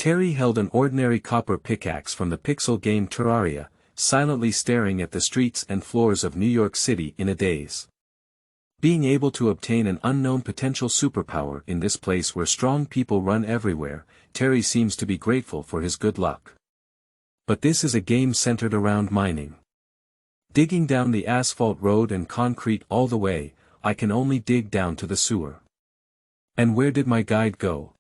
Terry held an ordinary copper pickaxe from the pixel game Terraria, silently staring at the streets and floors of New York City in a daze. Being able to obtain an unknown potential superpower in this place where strong people run everywhere, Terry seems to be grateful for his good luck. But this is a game centered around mining. Digging down the asphalt road and concrete all the way, I can only dig down to the sewer. And where did my guide go?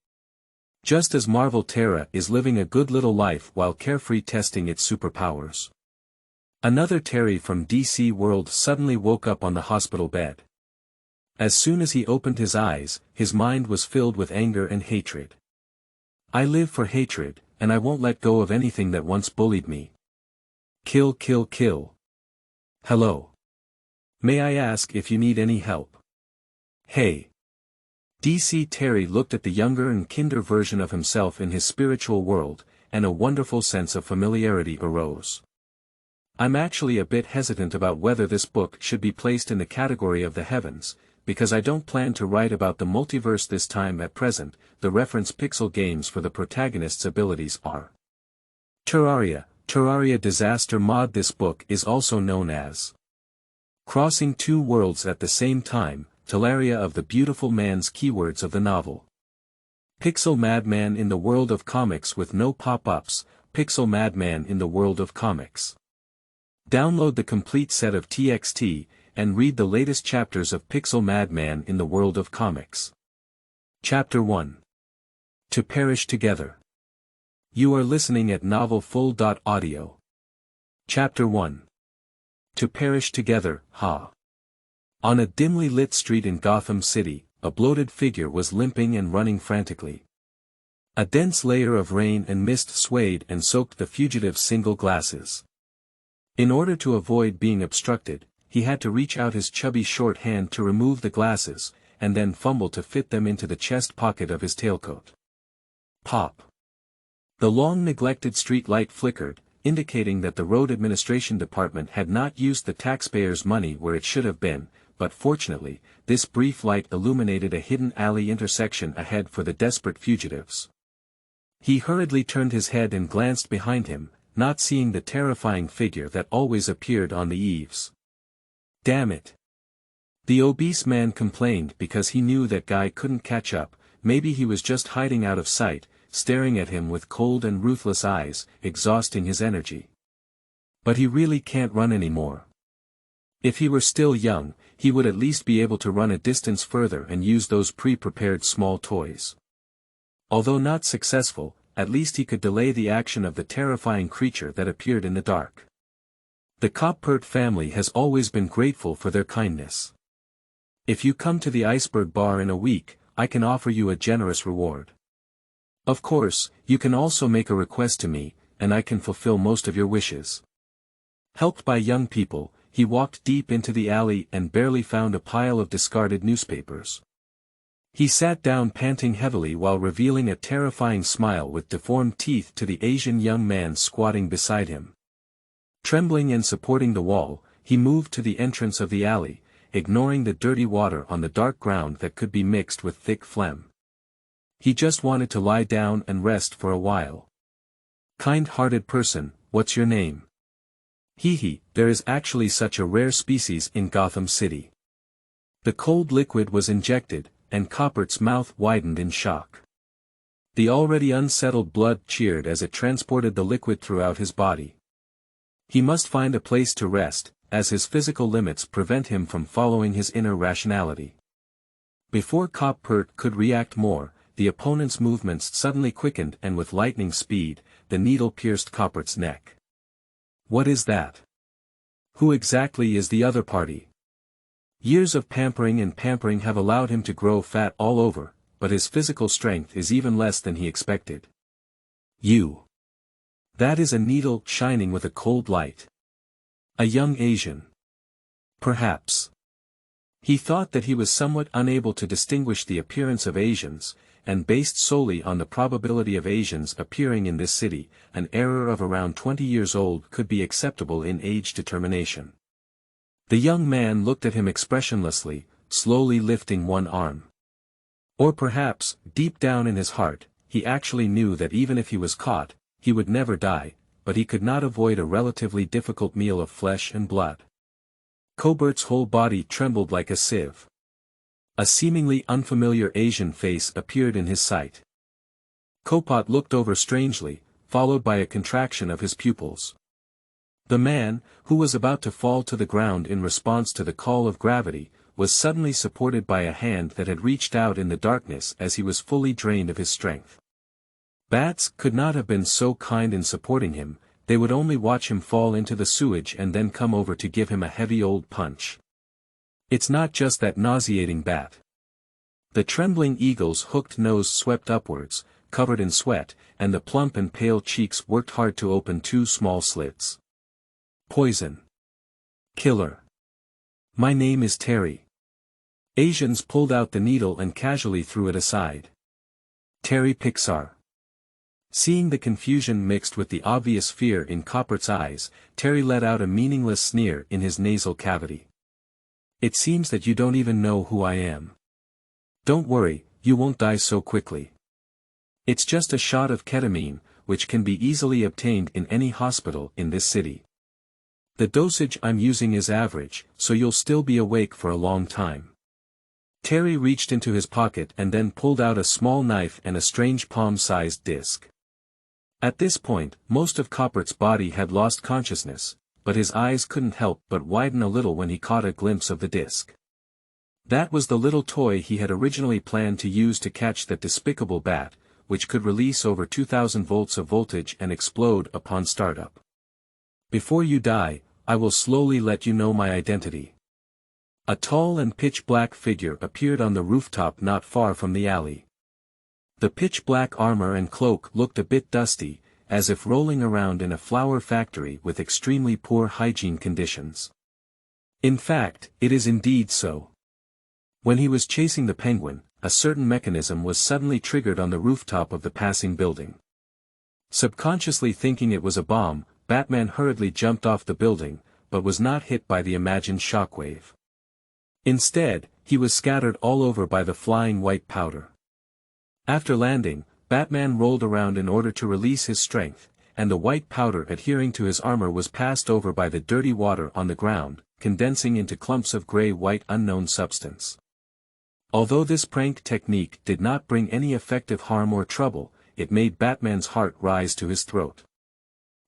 Just as Marvel Terra is living a good little life while carefree testing its superpowers. Another Terry from DC World suddenly woke up on the hospital bed. As soon as he opened his eyes, his mind was filled with anger and hatred. I live for hatred, and I won't let go of anything that once bullied me. Kill, kill, kill. Hello. May I ask if you need any help? Hey. DC Terry looked at the younger and kinder version of himself in his spiritual world, and a wonderful sense of familiarity arose. I'm actually a bit hesitant about whether this book should be placed in the category of the heavens, because I don't plan to write about the multiverse this time at present. The reference pixel games for the protagonist's abilities are Terraria Disaster Mod. This book is also known as Crossing Two Worlds at the Same Time, Terraria of the Beautiful Man's keywords of the novel. Pixel Madman in the world of comics with no pop-ups, Pixel Madman in the world of comics. Download the complete set of TXT, and read the latest chapters of Pixel Madman in the world of comics. Chapter 1. To Perish Together. You are listening at novelfull.audio. Chapter 1. To Perish Together, ha. On a dimly lit street in Gotham City, a bloated figure was limping and running frantically. A dense layer of rain and mist swayed and soaked the fugitive's single glasses. In order to avoid being obstructed, he had to reach out his chubby short hand to remove the glasses, and then fumble to fit them into the chest pocket of his tailcoat. Pop. The long-neglected street light flickered, indicating that the road administration department had not used the taxpayers' money where it should have been, but fortunately, this brief light illuminated a hidden alley intersection ahead for the desperate fugitives. He hurriedly turned his head and glanced behind him, not seeing the terrifying figure that always appeared on the eaves. Damn it. The obese man complained because he knew that guy couldn't catch up. Maybe he was just hiding out of sight, staring at him with cold and ruthless eyes, exhausting his energy. But he really can't run anymore. If he were still young, he would at least be able to run a distance further and use those pre-prepared small toys. Although not successful, at least he could delay the action of the terrifying creature that appeared in the dark. The Coppert family has always been grateful for their kindness. If you come to the Iceberg Bar in a week, I can offer you a generous reward. Of course, you can also make a request to me, and I can fulfill most of your wishes. Helped by young people, he walked deep into the alley and barely found a pile of discarded newspapers. He sat down panting heavily while revealing a terrifying smile with deformed teeth to the Asian young man squatting beside him. Trembling and supporting the wall, he moved to the entrance of the alley, ignoring the dirty water on the dark ground that could be mixed with thick phlegm. He just wanted to lie down and rest for a while. Kind-hearted person, what's your name? Hee, there is actually such a rare species in Gotham City. The cold liquid was injected, and Coppert's mouth widened in shock. The already unsettled blood cheered as it transported the liquid throughout his body. He must find a place to rest, as his physical limits prevent him from following his inner rationality. Before Coppert could react more, the opponent's movements suddenly quickened and with lightning speed, the needle pierced Coppert's neck. What is that? Who exactly is the other party? Years of pampering have allowed him to grow fat all over, but his physical strength is even less than he expected. You. That is a needle shining with a cold light. A young Asian. Perhaps. He thought that he was somewhat unable to distinguish the appearance of Asians, and based solely on the probability of Asians appearing in this city, an error of around 20 years old could be acceptable in age determination. The young man looked at him expressionlessly, slowly lifting one arm. Or perhaps, deep down in his heart, he actually knew that even if he was caught, he would never die, but he could not avoid a relatively difficult meal of flesh and blood. Cobert's whole body trembled like a sieve. A seemingly unfamiliar Asian face appeared in his sight. Copot looked over strangely, followed by a contraction of his pupils. The man, who was about to fall to the ground in response to the call of gravity, was suddenly supported by a hand that had reached out in the darkness as he was fully drained of his strength. Bats could not have been so kind in supporting him, they would only watch him fall into the sewage and then come over to give him a heavy old punch. It's not just that nauseating bat. The trembling eagle's hooked nose swept upwards, covered in sweat, and the plump and pale cheeks worked hard to open two small slits. Poison. Killer. My name is Terry. Asians pulled out the needle and casually threw it aside. Terry Pixar. Seeing the confusion mixed with the obvious fear in Coppert's eyes, Terry let out a meaningless sneer in his nasal cavity. It seems that you don't even know who I am. Don't worry, you won't die so quickly. It's just a shot of ketamine, which can be easily obtained in any hospital in this city. The dosage I'm using is average, so you'll still be awake for a long time. Terry reached into his pocket and then pulled out a small knife and a strange palm-sized disc. At this point, most of Coppert's body had lost consciousness, but his eyes couldn't help but widen a little when he caught a glimpse of the disc. That was the little toy he had originally planned to use to catch that despicable bat, which could release over 2000 volts of voltage and explode upon startup. Before you die, I will slowly let you know my identity. A tall and pitch-black figure appeared on the rooftop not far from the alley. The pitch-black armor and cloak looked a bit dusty, as if rolling around in a flower factory with extremely poor hygiene conditions. In fact, it is indeed so. When he was chasing the penguin, a certain mechanism was suddenly triggered on the rooftop of the passing building. Subconsciously thinking it was a bomb, Batman hurriedly jumped off the building, but was not hit by the imagined shockwave. Instead, he was scattered all over by the flying white powder. After landing, Batman rolled around in order to release his strength, and the white powder adhering to his armor was passed over by the dirty water on the ground, condensing into clumps of gray-white unknown substance. Although this prank technique did not bring any effective harm or trouble, it made Batman's heart rise to his throat.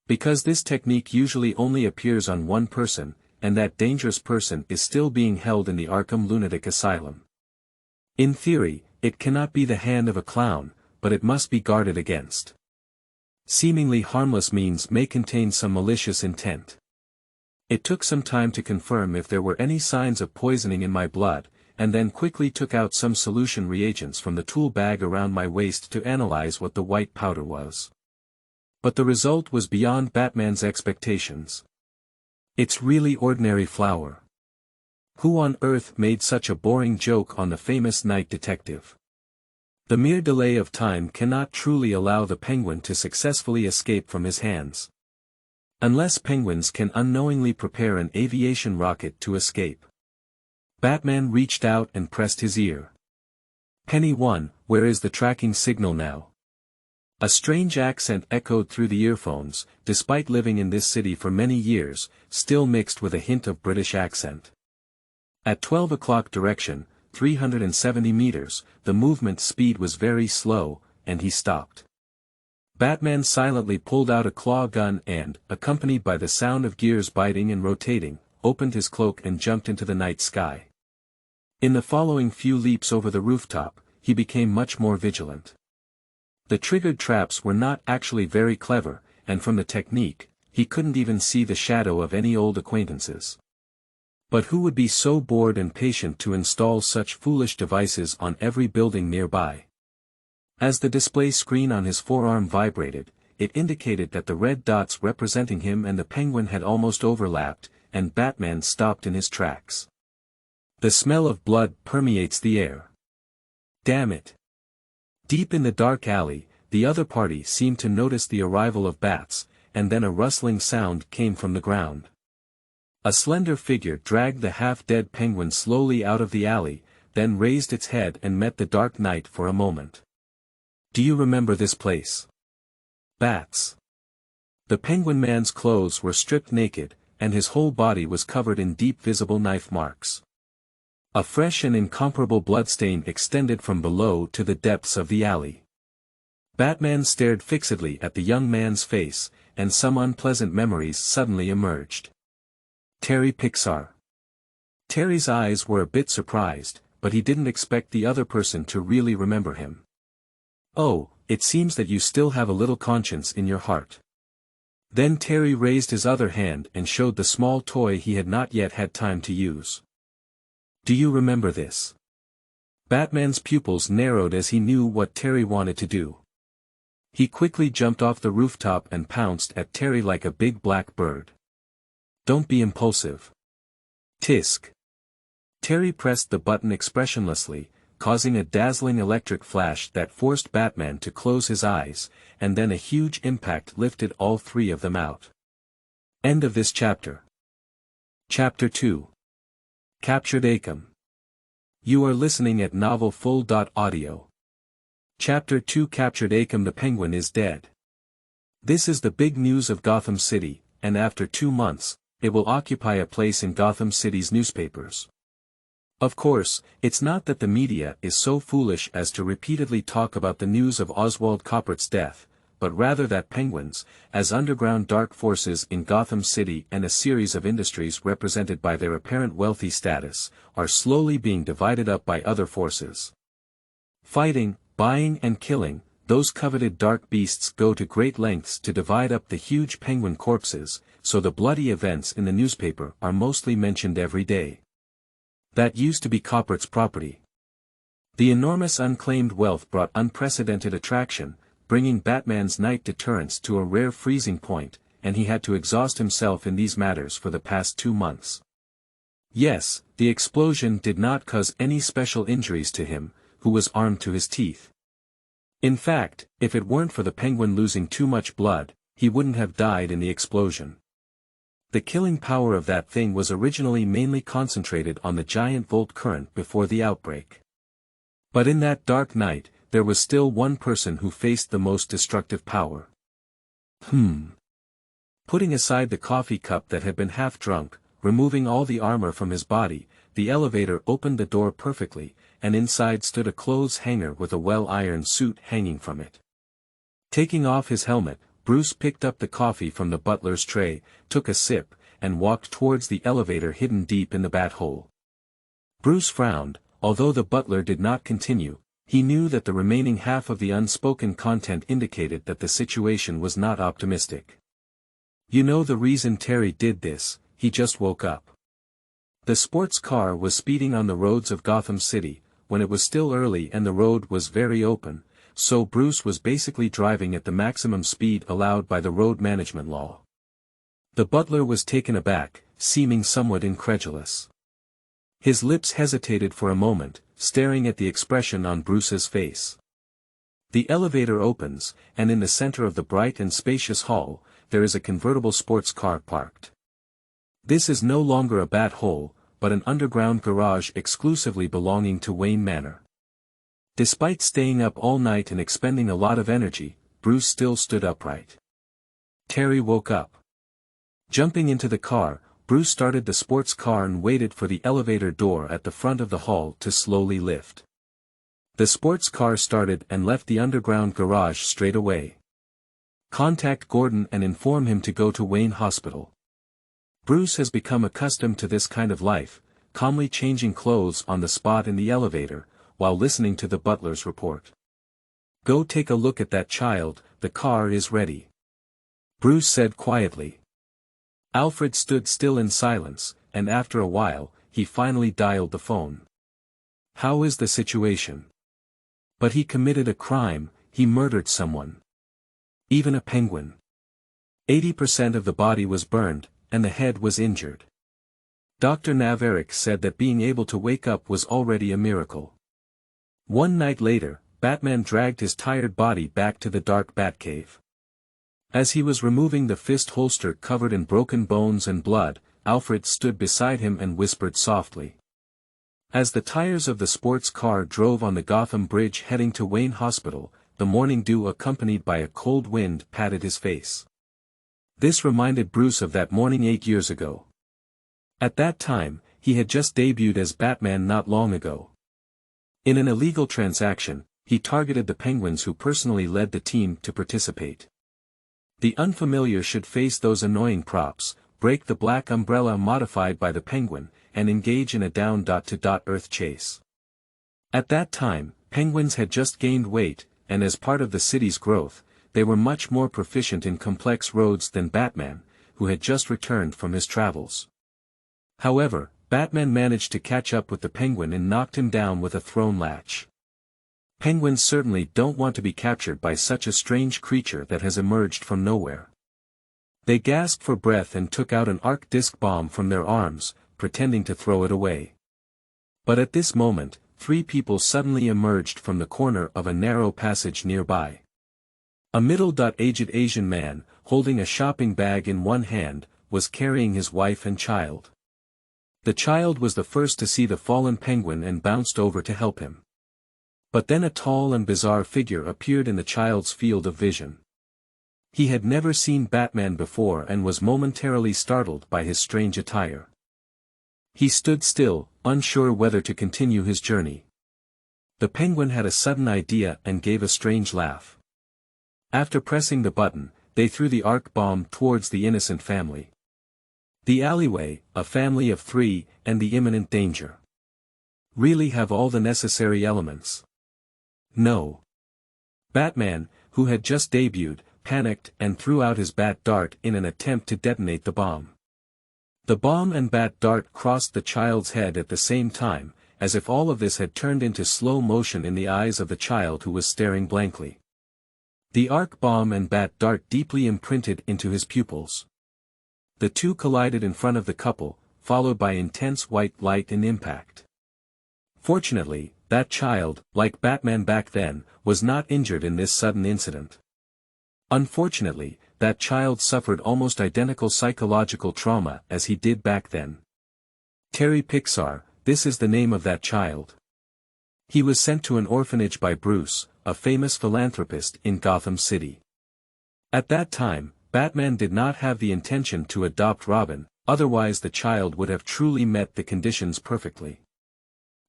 Because this technique usually only appears on one person, and that dangerous person is still being held in the Arkham Lunatic Asylum. In theory, it cannot be the hand of a clown, but it must be guarded against. Seemingly harmless means may contain some malicious intent. It took some time to confirm if there were any signs of poisoning in my blood, and then quickly took out some solution reagents from the tool bag around my waist to analyze what the white powder was. But the result was beyond Batman's expectations. It's really ordinary flour. Who on earth made such a boring joke on the famous night detective? The mere delay of time cannot truly allow the penguin to successfully escape from his hands. Unless penguins can unknowingly prepare an aviation rocket to escape. Batman reached out and pressed his ear. Penny 1, where is the tracking signal now? A strange accent echoed through the earphones, despite living in this city for many years, still mixed with a hint of British accent. At 12 o'clock direction, 370 meters, the movement speed was very slow, and he stopped. Batman silently pulled out a claw gun and, accompanied by the sound of gears biting and rotating, opened his cloak and jumped into the night sky. In the following few leaps over the rooftop, he became much more vigilant. The triggered traps were not actually very clever, and from the technique, he couldn't even see the shadow of any old acquaintances. But who would be so bored and patient to install such foolish devices on every building nearby? As the display screen on his forearm vibrated, it indicated that the red dots representing him and the penguin had almost overlapped, and Batman stopped in his tracks. The smell of blood permeates the air. Damn it! Deep in the dark alley, the other party seemed to notice the arrival of bats, and then a rustling sound came from the ground. A slender figure dragged the half-dead penguin slowly out of the alley, then raised its head and met the dark night for a moment. Do you remember this place? Bats. The Penguin Man's clothes were stripped naked, and his whole body was covered in deep visible knife marks. A fresh and incomparable bloodstain extended from below to the depths of the alley. Batman stared fixedly at the young man's face, and some unpleasant memories suddenly emerged. Terry Pixar. Terry's eyes were a bit surprised, but he didn't expect the other person to really remember him. Oh, it seems that you still have a little conscience in your heart. Then Terry raised his other hand and showed the small toy he had not yet had time to use. Do you remember this? Batman's pupils narrowed as he knew what Terry wanted to do. He quickly jumped off the rooftop and pounced at Terry like a big black bird. Don't be impulsive. Tisk. Terry pressed the button expressionlessly, causing a dazzling electric flash that forced Batman to close his eyes, and then a huge impact lifted all three of them out. End of this chapter. Chapter 2. Captured Akam. You are listening at novelfull.audio. Chapter 2 Captured Akam. The Penguin is dead. This is the big news of Gotham City, and after 2 months, it will occupy a place in Gotham City's newspapers. Of course, it's not that the media is so foolish as to repeatedly talk about the news of Oswald Coppert's death, but rather that penguins, as underground dark forces in Gotham City and a series of industries represented by their apparent wealthy status, are slowly being divided up by other forces. Fighting, buying and killing, those coveted dark beasts go to great lengths to divide up the huge penguin corpses, so the bloody events in the newspaper are mostly mentioned every day. That used to be Coppert's property. The enormous unclaimed wealth brought unprecedented attraction, bringing Batman's night deterrence to a rare freezing point, and he had to exhaust himself in these matters for the past 2 months. Yes, the explosion did not cause any special injuries to him, who was armed to his teeth. In fact, if it weren't for the penguin losing too much blood, he wouldn't have died in the explosion. The killing power of that thing was originally mainly concentrated on the giant volt current before the outbreak. But in that dark night, there was still one person who faced the most destructive power. Putting aside the coffee cup that had been half drunk, removing all the armor from his body, the elevator opened the door perfectly, and inside stood a clothes hanger with a well-ironed suit hanging from it. Taking off his helmet, Bruce picked up the coffee from the butler's tray, took a sip, and walked towards the elevator hidden deep in the bat hole. Bruce frowned, although the butler did not continue. He knew that the remaining half of the unspoken content indicated that the situation was not optimistic. You know the reason Terry did this, he just woke up. The sports car was speeding on the roads of Gotham City, when it was still early and the road was very open, so Bruce was basically driving at the maximum speed allowed by the road management law. The butler was taken aback, seeming somewhat incredulous. His lips hesitated for a moment, staring at the expression on Bruce's face. The elevator opens, and in the center of the bright and spacious hall, there is a convertible sports car parked. This is no longer a bat hole, but an underground garage exclusively belonging to Wayne Manor. Despite staying up all night and expending a lot of energy, Bruce still stood upright. Terry woke up. Jumping into the car, Bruce started the sports car and waited for the elevator door at the front of the hall to slowly lift. The sports car started and left the underground garage straight away. Contact Gordon and inform him to go to Wayne Hospital. Bruce has become accustomed to this kind of life, calmly changing clothes on the spot in the elevator, while listening to the butler's report. Go take a look at that child, the car is ready. Bruce said quietly. Alfred stood still in silence, and after a while, he finally dialed the phone. How is the situation? But he committed a crime, he murdered someone. Even a penguin. 80% of the body was burned, and the head was injured. Dr. Naverick said that being able to wake up was already a miracle. One night later, Batman dragged his tired body back to the dark Batcave. As he was removing the fist holster covered in broken bones and blood, Alfred stood beside him and whispered softly. As the tires of the sports car drove on the Gotham Bridge heading to Wayne Hospital, the morning dew accompanied by a cold wind patted his face. This reminded Bruce of that morning 8 years ago. At that time, he had just debuted as Batman not long ago. In an illegal transaction, he targeted the Penguins who personally led the team to participate. The unfamiliar should face those annoying props, break the black umbrella modified by the Penguin, and engage in a down-to-earth chase. At that time, Penguins had just gained weight, and as part of the city's growth, they were much more proficient in complex roads than Batman, who had just returned from his travels. However, Batman managed to catch up with the Penguin and knocked him down with a thrown latch. Penguins certainly don't want to be captured by such a strange creature that has emerged from nowhere. They gasped for breath and took out an arc disc bomb from their arms, pretending to throw it away. But at this moment, 3 people suddenly emerged from the corner of a narrow passage nearby. A middle-aged Asian man, holding a shopping bag in one hand, was carrying his wife and child. The child was the first to see the fallen Penguin and bounced over to help him. But then a tall and bizarre figure appeared in the child's field of vision. He had never seen Batman before and was momentarily startled by his strange attire. He stood still, unsure whether to continue his journey. The Penguin had a sudden idea and gave a strange laugh. After pressing the button, they threw the arc bomb towards the innocent family. The alleyway, a family of 3, and the imminent danger. Really have all the necessary elements. No. Batman, who had just debuted, panicked and threw out his bat dart in an attempt to detonate the bomb. The bomb and bat dart crossed the child's head at the same time, as if all of this had turned into slow motion in the eyes of the child who was staring blankly. The arc bomb and bat dart deeply imprinted into his pupils. The two collided in front of the couple, followed by intense white light and impact. Fortunately, that child, like Batman back then, was not injured in this sudden incident. Unfortunately, that child suffered almost identical psychological trauma as he did back then. Terry Pixar, this is the name of that child. He was sent to an orphanage by Bruce, a famous philanthropist in Gotham City. At that time, Batman did not have the intention to adopt Robin, otherwise the child would have truly met the conditions perfectly.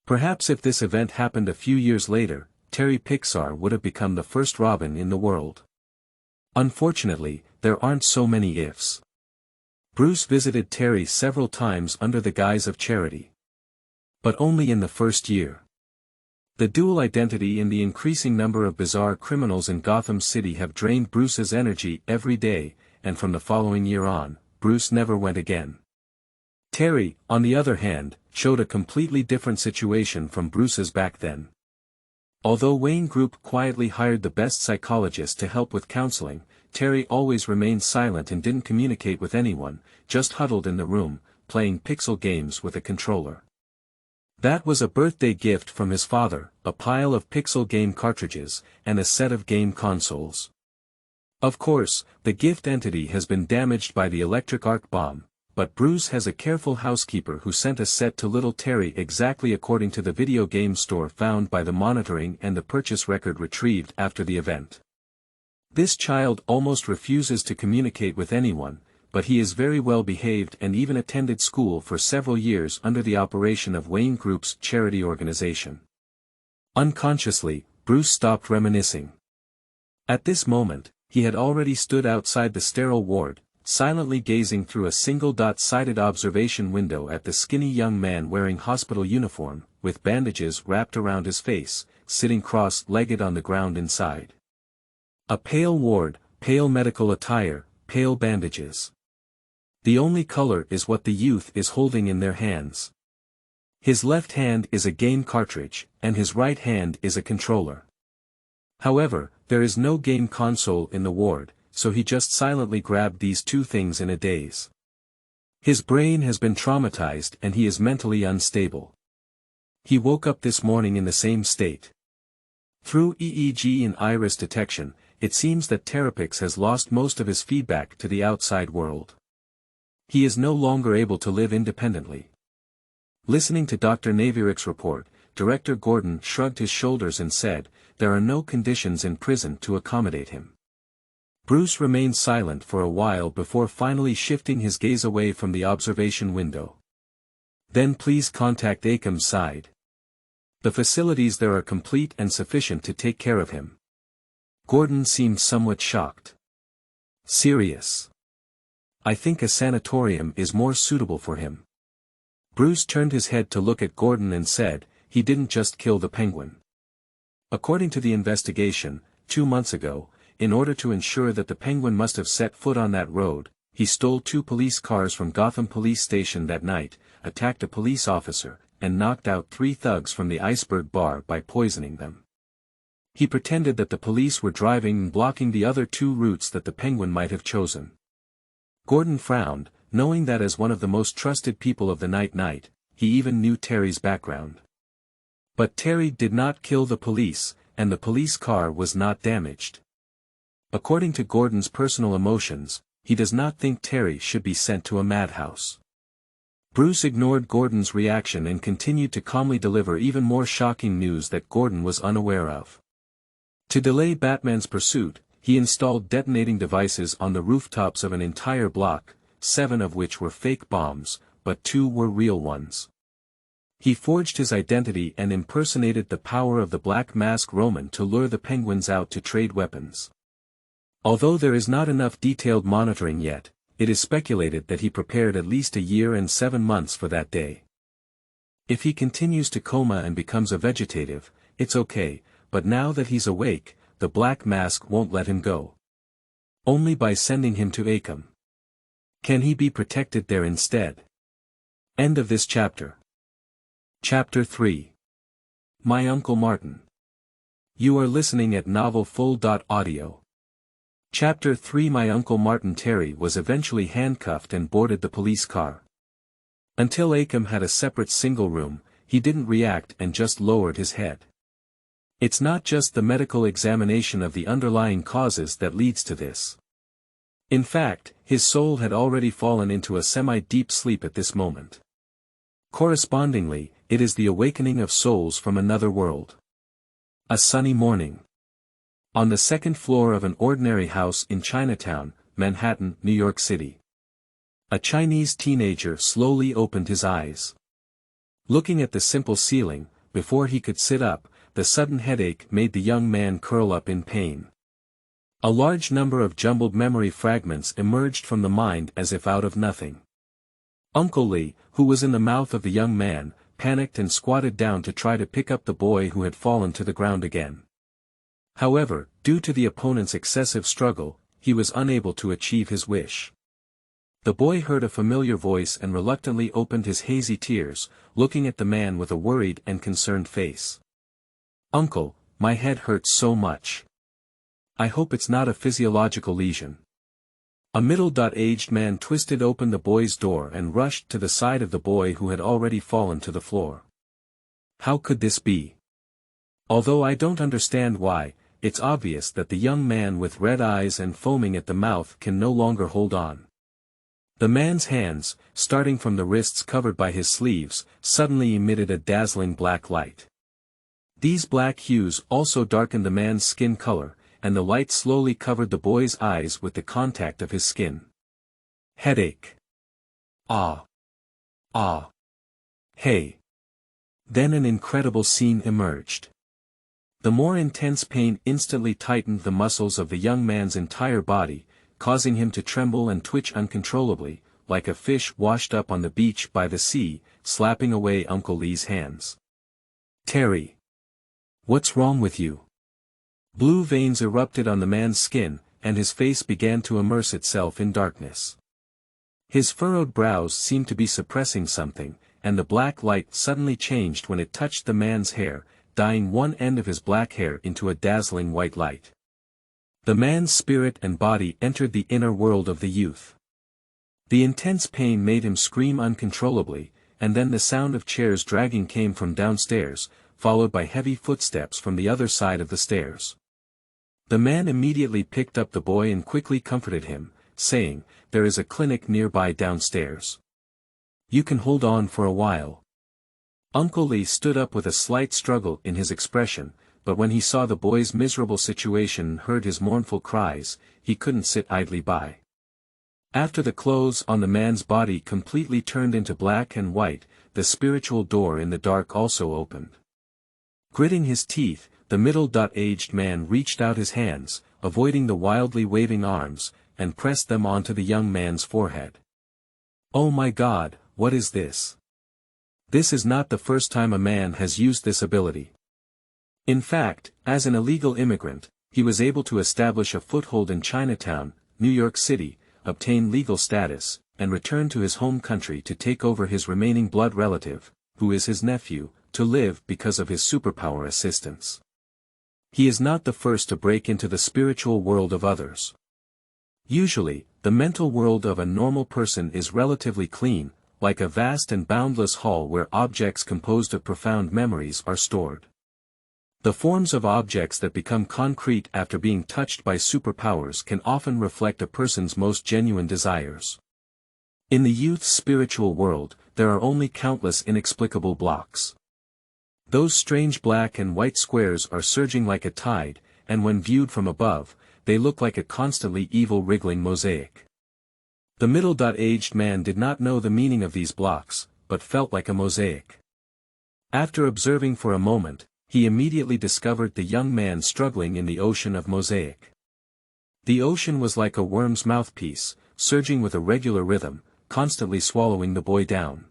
Perhaps if this event happened a few years later, Terry Pixar would have become the first Robin in the world. Unfortunately, there aren't so many ifs. Bruce visited Terry several times under the guise of charity. But only in the first year. The dual identity and the increasing number of bizarre criminals in Gotham City have drained Bruce's energy every day, and from the following year on, Bruce never went again. Terry, on the other hand, showed a completely different situation from Bruce's back then. Although Wayne Group quietly hired the best psychologist to help with counseling, Terry always remained silent and didn't communicate with anyone, just huddled in the room, playing pixel games with a controller. That was a birthday gift from his father, a pile of pixel game cartridges, and a set of game consoles. Of course, the gift entity has been damaged by the electric arc bomb, but Bruce has a careful housekeeper who sent a set to little Terry exactly according to the video game store found by the monitoring and the purchase record retrieved after the event. This child almost refuses to communicate with anyone, but he is very well behaved and even attended school for several years under the operation of Wayne Group's charity organization. Unconsciously, Bruce stopped reminiscing. At this moment, he had already stood outside the sterile ward, silently gazing through a single-sided observation window at the skinny young man wearing hospital uniform, with bandages wrapped around his face, sitting cross-legged on the ground inside. A pale ward, pale medical attire, pale bandages. The only color is what the youth is holding in their hands. His left hand is a game cartridge, and his right hand is a controller. However, there is no game console in the ward, so he just silently grabbed these two things in a daze. His brain has been traumatized and he is mentally unstable. He woke up this morning in the same state. Through EEG and iris detection, it seems that Terrapix has lost most of his feedback to the outside world. He is no longer able to live independently. Listening to Dr. Naviric's report, Director Gordon shrugged his shoulders and said, there are no conditions in prison to accommodate him. Bruce remained silent for a while before finally shifting his gaze away from the observation window. Then please contact Akam's side. The facilities there are complete and sufficient to take care of him. Gordon seemed somewhat shocked. Serious. I think a sanatorium is more suitable for him. Bruce turned his head to look at Gordon and said, he didn't just kill the penguin. According to the investigation, 2 months ago, in order to ensure that the penguin must have set foot on that road, he stole 2 police cars from Gotham Police Station that night, attacked a police officer, and knocked out 3 thugs from the Iceberg Bar by poisoning them. He pretended that the police were driving and blocking the other 2 routes that the penguin might have chosen. Gordon frowned, knowing that as one of the most trusted people of the night, he even knew Terry's background. But Terry did not kill the police, and the police car was not damaged. According to Gordon's personal emotions, he does not think Terry should be sent to a madhouse. Bruce ignored Gordon's reaction and continued to calmly deliver even more shocking news that Gordon was unaware of. To delay Batman's pursuit, he installed detonating devices on the rooftops of an entire block, 7 of which were fake bombs, but 2 were real ones. He forged his identity and impersonated the power of the Black Mask Roman to lure the penguins out to trade weapons. Although there is not enough detailed monitoring yet, it is speculated that he prepared at least a year and 7 months for that day. If he continues to coma and becomes a vegetative, it's okay, but now that he's awake, the Black Mask won't let him go. Only by sending him to Akam. Can he be protected there instead? End of this chapter. Chapter 3. My Uncle Martin. You are listening at novelfull.audio. Chapter 3. My Uncle Martin. Terry was eventually handcuffed and boarded the police car. Until Akam had a separate single room, he didn't react and just lowered his head. It's not just the medical examination of the underlying causes that leads to this. In fact, his soul had already fallen into a semi-deep sleep at this moment. Correspondingly, it is the awakening of souls from another world. A sunny morning. On the 2nd floor of an ordinary house in Chinatown, Manhattan, New York City. A Chinese teenager slowly opened his eyes. Looking at the simple ceiling, before he could sit up, the sudden headache made the young man curl up in pain. A large number of jumbled memory fragments emerged from the mind as if out of nothing. Uncle Lee, who was in the mouth of the young man, panicked and squatted down to try to pick up the boy who had fallen to the ground again. However, due to the opponent's excessive struggle, he was unable to achieve his wish. The boy heard a familiar voice and reluctantly opened his hazy tears, looking at the man with a worried and concerned face. Uncle, my head hurts so much. I hope it's not a physiological lesion. A middle-aged man twisted open the boy's door and rushed to the side of the boy who had already fallen to the floor. How could this be? Although I don't understand why, it's obvious that the young man with red eyes and foaming at the mouth can no longer hold on. The man's hands, starting from the wrists covered by his sleeves, suddenly emitted a dazzling black light. These black hues also darkened the man's skin color, and the light slowly covered the boy's eyes with the contact of his skin. Headache. Ah. Ah. Hey. Then an incredible scene emerged. The more intense pain instantly tightened the muscles of the young man's entire body, causing him to tremble and twitch uncontrollably, like a fish washed up on the beach by the sea, slapping away Uncle Lee's hands. Terry. What's wrong with you? Blue veins erupted on the man's skin, and his face began to immerse itself in darkness. His furrowed brows seemed to be suppressing something, and the black light suddenly changed when it touched the man's hair, dyeing one end of his black hair into a dazzling white light. The man's spirit and body entered the inner world of the youth. The intense pain made him scream uncontrollably, and then the sound of chairs dragging came from downstairs, followed by heavy footsteps from the other side of the stairs. The man immediately picked up the boy and quickly comforted him, saying, "There is a clinic nearby downstairs. You can hold on for a while." Uncle Lee stood up with a slight struggle in his expression, but when he saw the boy's miserable situation and heard his mournful cries, he couldn't sit idly by. After the clothes on the man's body completely turned into black and white, the spiritual door in the dark also opened. Gritting his teeth, the middle-aged man reached out his hands, avoiding the wildly waving arms, and pressed them onto the young man's forehead. "Oh my God, what is this?" This is not the first time a man has used this ability. In fact, as an illegal immigrant, he was able to establish a foothold in Chinatown, New York City, obtain legal status, and return to his home country to take over his remaining blood relative, who is his nephew, to live because of his superpower assistance. He is not the first to break into the spiritual world of others. Usually, the mental world of a normal person is relatively clean, like a vast and boundless hall where objects composed of profound memories are stored. The forms of objects that become concrete after being touched by superpowers can often reflect a person's most genuine desires. In the youth's spiritual world, there are only countless inexplicable blocks. Those strange black and white squares are surging like a tide, and when viewed from above, they look like a constantly evil wriggling mosaic. The middle-aged man did not know the meaning of these blocks, but felt like a mosaic. After observing for a moment, he immediately discovered the young man struggling in the ocean of mosaic. The ocean was like a worm's mouthpiece, surging with a regular rhythm, constantly swallowing the boy down.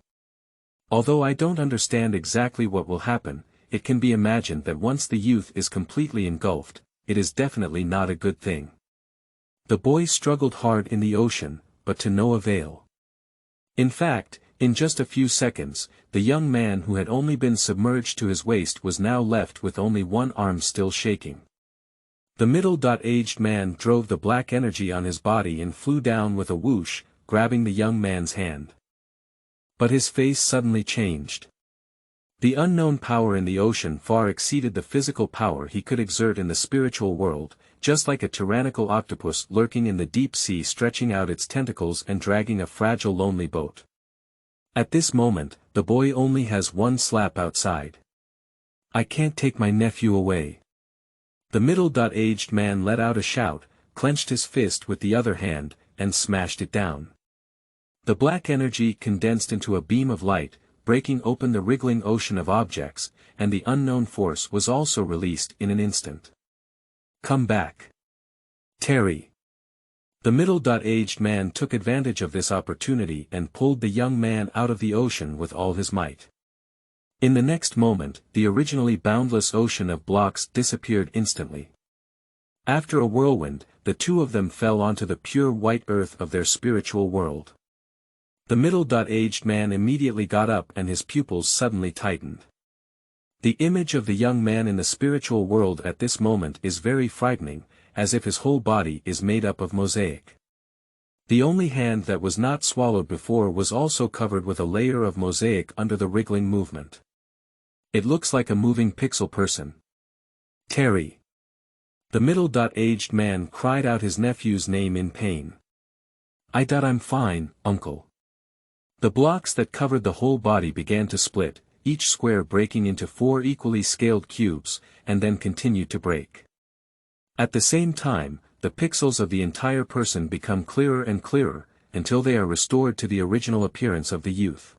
Although I don't understand exactly what will happen, it can be imagined that once the youth is completely engulfed, it is definitely not a good thing. The boy struggled hard in the ocean, but to no avail. In fact, in just a few seconds, the young man who had only been submerged to his waist was now left with only one arm still shaking. The middle-aged man drove the black energy on his body and flew down with a whoosh, grabbing the young man's hand. But his face suddenly changed. The unknown power in the ocean far exceeded the physical power he could exert in the spiritual world, just like a tyrannical octopus lurking in the deep sea stretching out its tentacles and dragging a fragile lonely boat. At this moment, the boy only has one slap outside. "I can't take my nephew away." The middle-aged man let out a shout, clenched his fist with the other hand, and smashed it down. The black energy condensed into a beam of light, breaking open the wriggling ocean of objects, and the unknown force was also released in an instant. "Come back, Terry." The middle-aged man took advantage of this opportunity and pulled the young man out of the ocean with all his might. In the next moment, the originally boundless ocean of blocks disappeared instantly. After a whirlwind, the two of them fell onto the pure white earth of their spiritual world. The middle-aged man immediately got up and his pupils suddenly tightened. The image of the young man in the spiritual world at this moment is very frightening, as if his whole body is made up of mosaic. The only hand that was not swallowed before was also covered with a layer of mosaic under the wriggling movement. It looks like a moving pixel person. "Terry." The middle-aged man cried out his nephew's name in pain. I'm fine, uncle." The blocks that covered the whole body began to split, each square breaking into 4 equally scaled cubes, and then continued to break. At the same time, the pixels of the entire person become clearer and clearer, until they are restored to the original appearance of the youth.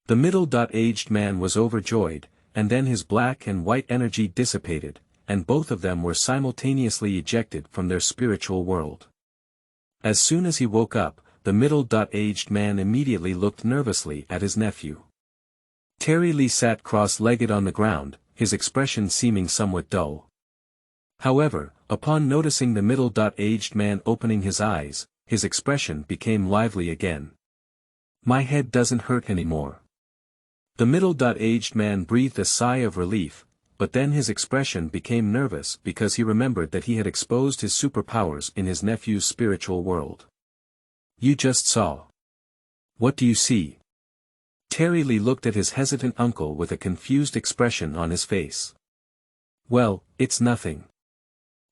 The middle-aged man was overjoyed, and then his black and white energy dissipated, and both of them were simultaneously ejected from their spiritual world. As soon as he woke up, the middle-aged man immediately looked nervously at his nephew. Terry Lee sat cross-legged on the ground, his expression seeming somewhat dull. However, upon noticing the middle-aged man opening his eyes, his expression became lively again. "My head doesn't hurt anymore." The middle-aged man breathed a sigh of relief, but then his expression became nervous because he remembered that he had exposed his superpowers in his nephew's spiritual world. "You just saw. What do you see?" Terry Lee looked at his hesitant uncle with a confused expression on his face. "Well, it's nothing.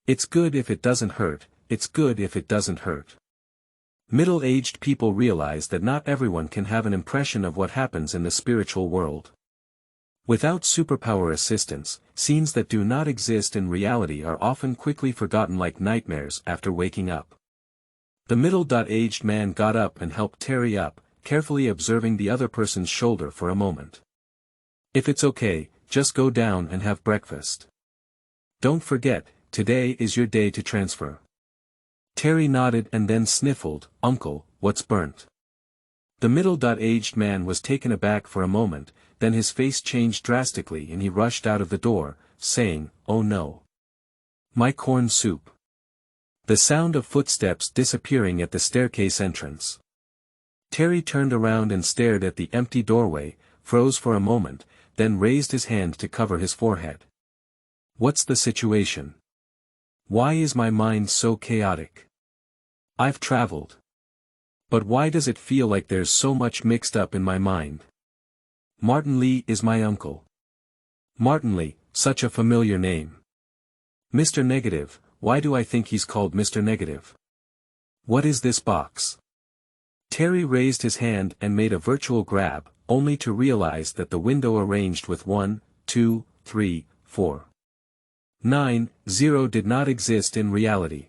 It's good if it doesn't hurt, it's good if it doesn't hurt." Middle-aged people realize that not everyone can have an impression of what happens in the spiritual world. Without superpower assistance, scenes that do not exist in reality are often quickly forgotten like nightmares after waking up. The middle-aged man got up and helped Terry up, carefully observing the other person's shoulder for a moment. If it's okay, just go down and have breakfast. Don't forget, today is your day to transfer. Terry nodded and then sniffled, "Uncle, what's burnt?" The middle-aged man was taken aback for a moment, then his face changed drastically and he rushed out of the door, saying, "Oh no. My corn soup." The sound of footsteps disappearing at the staircase entrance. Terry turned around and stared at the empty doorway, froze for a moment, then raised his hand to cover his forehead. What's the situation? Why is my mind so chaotic? I've traveled. But why does it feel like there's so much mixed up in my mind? Martin Lee is my uncle. Martin Lee, such a familiar name. Mr. Negative, why do I think he's called Mr. Negative? What is this box? Terry raised his hand and made a virtual grab, only to realize that the window arranged with 1, 2, 3, 4, 9, 0 did not exist in reality.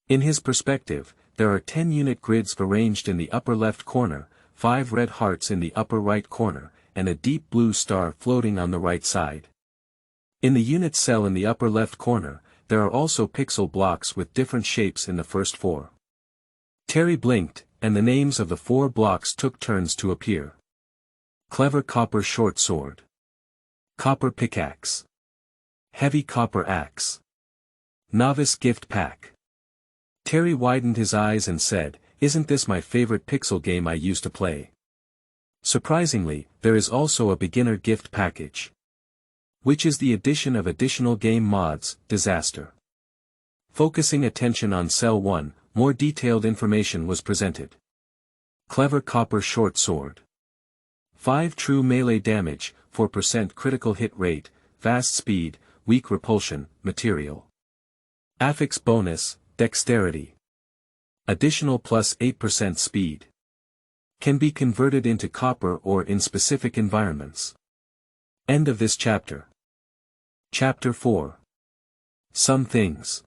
In his perspective, there are 10-unit grids arranged in the upper left corner, 5 red hearts in the upper right corner, and a deep blue star floating on the right side. In the unit cell in the upper left corner, there are also pixel blocks with different shapes in the first 4. Terry blinked, and the names of the 4 blocks took turns to appear. Clever copper short sword. Copper pickaxe. Heavy copper axe. Novice gift pack. Terry widened his eyes and said, "Isn't this my favorite pixel game I used to play?" Surprisingly, there is also a beginner gift package, which is the addition of additional game mods, Disaster. Focusing attention on Cell 1, more detailed information was presented. Clever copper short sword. 5 true melee damage, 4% critical hit rate, fast speed, weak repulsion, material. Affix bonus, dexterity. Additional plus 8% speed. Can be converted into copper or in specific environments. End of this chapter. Chapter 4. Some Things.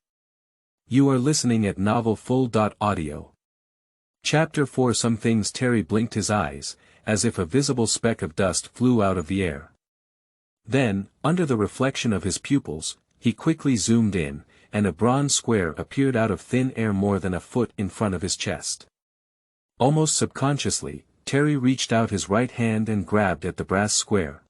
You are listening at novelfull.audio. Chapter 4. Some Things. Terry blinked his eyes, as if a visible speck of dust flew out of the air. Then, under the reflection of his pupils, he quickly zoomed in, and a bronze square appeared out of thin air more than a foot in front of his chest. Almost subconsciously, Terry reached out his right hand and grabbed at the brass square.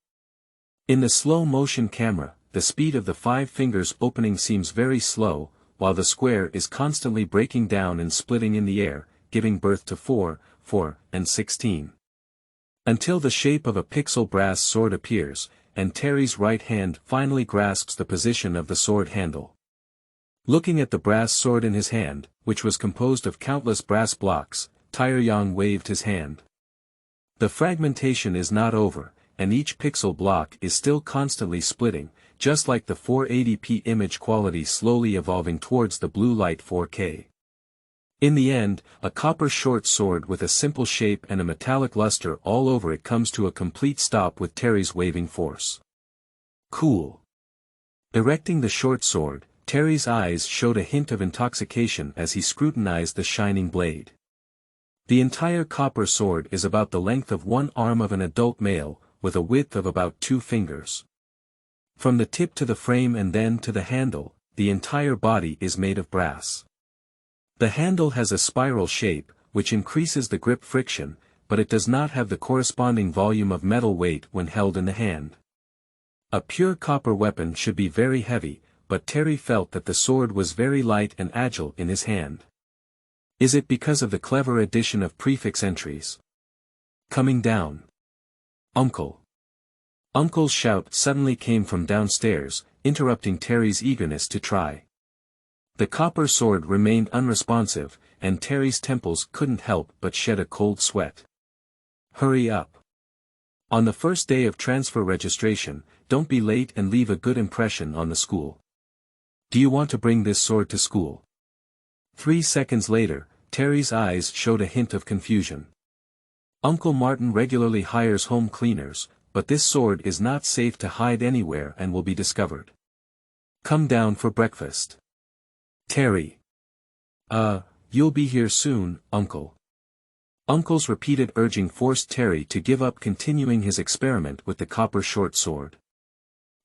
In the slow-motion camera, the speed of the 5 fingers opening seems very slow, while the square is constantly breaking down and splitting in the air, giving birth to 4, 4, and 16. Until the shape of a pixel brass sword appears, and Terry's right hand finally grasps the position of the sword handle. Looking at the brass sword in his hand, which was composed of countless brass blocks, Taeyong waved his hand. The fragmentation is not over, and each pixel block is still constantly splitting, just like the 480p image quality slowly evolving towards the blue light 4K. In the end, a copper short sword with a simple shape and a metallic luster all over it comes to a complete stop with Terry's waving force. Cool. Erecting the short sword, Terry's eyes showed a hint of intoxication as he scrutinized the shining blade. The entire copper sword is about the length of one arm of an adult male, with a width of about 2 fingers. From the tip to the frame and then to the handle, the entire body is made of brass. The handle has a spiral shape, which increases the grip friction, but it does not have the corresponding volume of metal weight when held in the hand. A pure copper weapon should be very heavy, but Terry felt that the sword was very light and agile in his hand. Is it because of the clever addition of prefix entries? Coming down. Uncle. Uncle's shout suddenly came from downstairs, interrupting Terry's eagerness to try. The copper sword remained unresponsive, and Terry's temples couldn't help but shed a cold sweat. Hurry up. On the first day of transfer registration, don't be late and leave a good impression on the school. Do you want to bring this sword to school? 3 seconds later, Terry's eyes showed a hint of confusion. Uncle Martin regularly hires home cleaners, but this sword is not safe to hide anywhere and will be discovered. Come down for breakfast. Terry. You'll be here soon, Uncle. Uncle's repeated urging forced Terry to give up continuing his experiment with the copper short sword.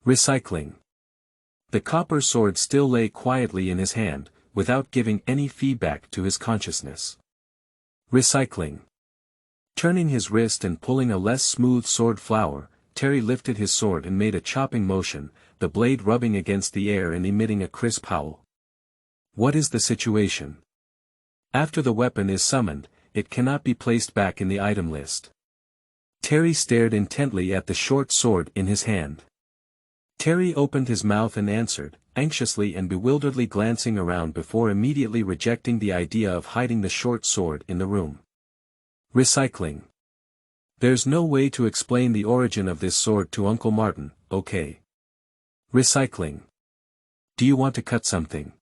Recycling. The copper sword still lay quietly in his hand, without giving any feedback to his consciousness. Recycling. Turning his wrist and pulling a less smooth sword flower, Terry lifted his sword and made a chopping motion, the blade rubbing against the air and emitting a crisp howl. What is the situation? After the weapon is summoned, it cannot be placed back in the item list. Terry stared intently at the short sword in his hand. Terry opened his mouth and answered, anxiously and bewilderedly glancing around before immediately rejecting the idea of hiding the short sword in the room. Recycling. There's no way to explain the origin of this sword to Uncle Martin, okay? Recycling. Do you want to cut something?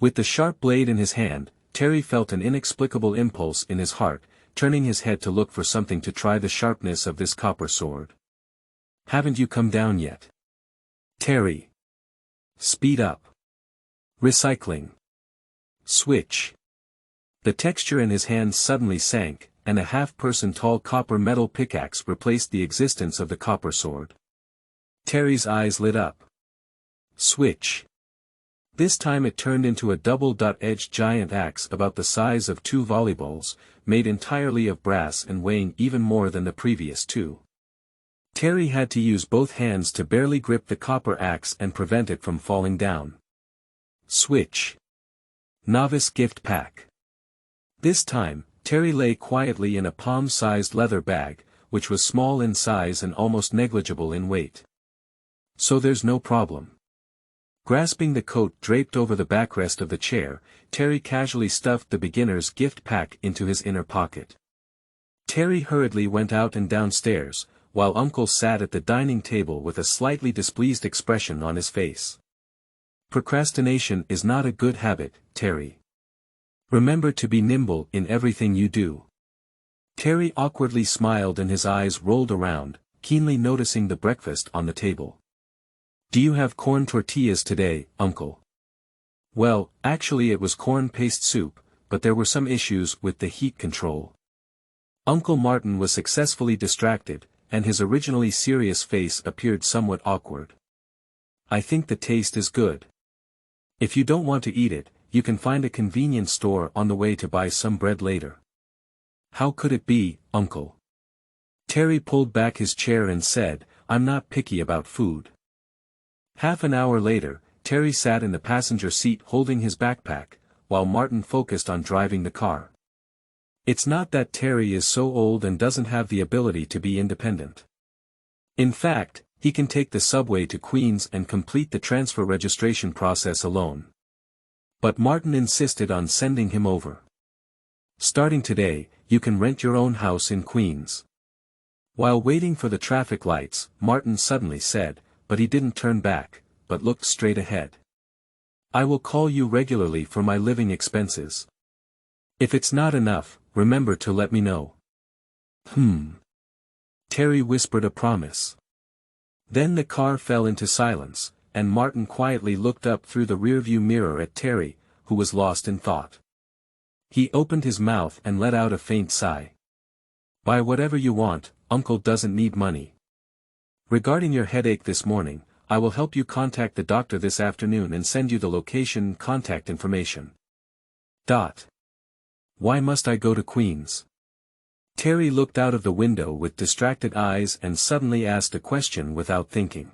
With the sharp blade in his hand, Terry felt an inexplicable impulse in his heart, turning his head to look for something to try the sharpness of this copper sword. Haven't you come down yet? Terry. Speed up. Recycling. Switch. The texture in his hands suddenly sank, and a half-person tall copper metal pickaxe replaced the existence of the copper sword. Terry's eyes lit up. Switch. This time it turned into a double-edged giant axe about the size of 2 volleyballs, made entirely of brass and weighing even more than the previous 2. Terry had to use both hands to barely grip the copper axe and prevent it from falling down. Switch. Novice gift pack. This time, Terry lay quietly in a palm-sized leather bag, which was small in size and almost negligible in weight. So there's no problem. Grasping the coat draped over the backrest of the chair, Terry casually stuffed the beginner's gift pack into his inner pocket. Terry hurriedly went out and downstairs, while Uncle sat at the dining table with a slightly displeased expression on his face. Procrastination is not a good habit, Terry. Remember to be nimble in everything you do. Terry awkwardly smiled and his eyes rolled around, keenly noticing the breakfast on the table. Do you have corn tortillas today, Uncle? Well, actually it was corn paste soup, but there were some issues with the heat control. Uncle Martin was successfully distracted, and his originally serious face appeared somewhat awkward. I think the taste is good. If you don't want to eat it, you can find a convenience store on the way to buy some bread later. How could it be, Uncle? Terry pulled back his chair and said, I'm not picky about food. Half an hour later, Terry sat in the passenger seat holding his backpack, while Martin focused on driving the car. It's not that Terry is so old and doesn't have the ability to be independent. In fact, he can take the subway to Queens and complete the transfer registration process alone. But Martin insisted on sending him over. Starting today, you can rent your own house in Queens. While waiting for the traffic lights, Martin suddenly said, but he didn't turn back, but looked straight ahead. I will call you regularly for my living expenses. If it's not enough, remember to let me know. Terry whispered a promise. Then the car fell into silence, and Martin quietly looked up through the rearview mirror at Terry, who was lost in thought. He opened his mouth and let out a faint sigh. Buy whatever you want, Uncle doesn't need money. Regarding your headache this morning, I will help you contact the doctor this afternoon and send you the location and contact information. Why must I go to Queens? Terry looked out of the window with distracted eyes and suddenly asked a question without thinking.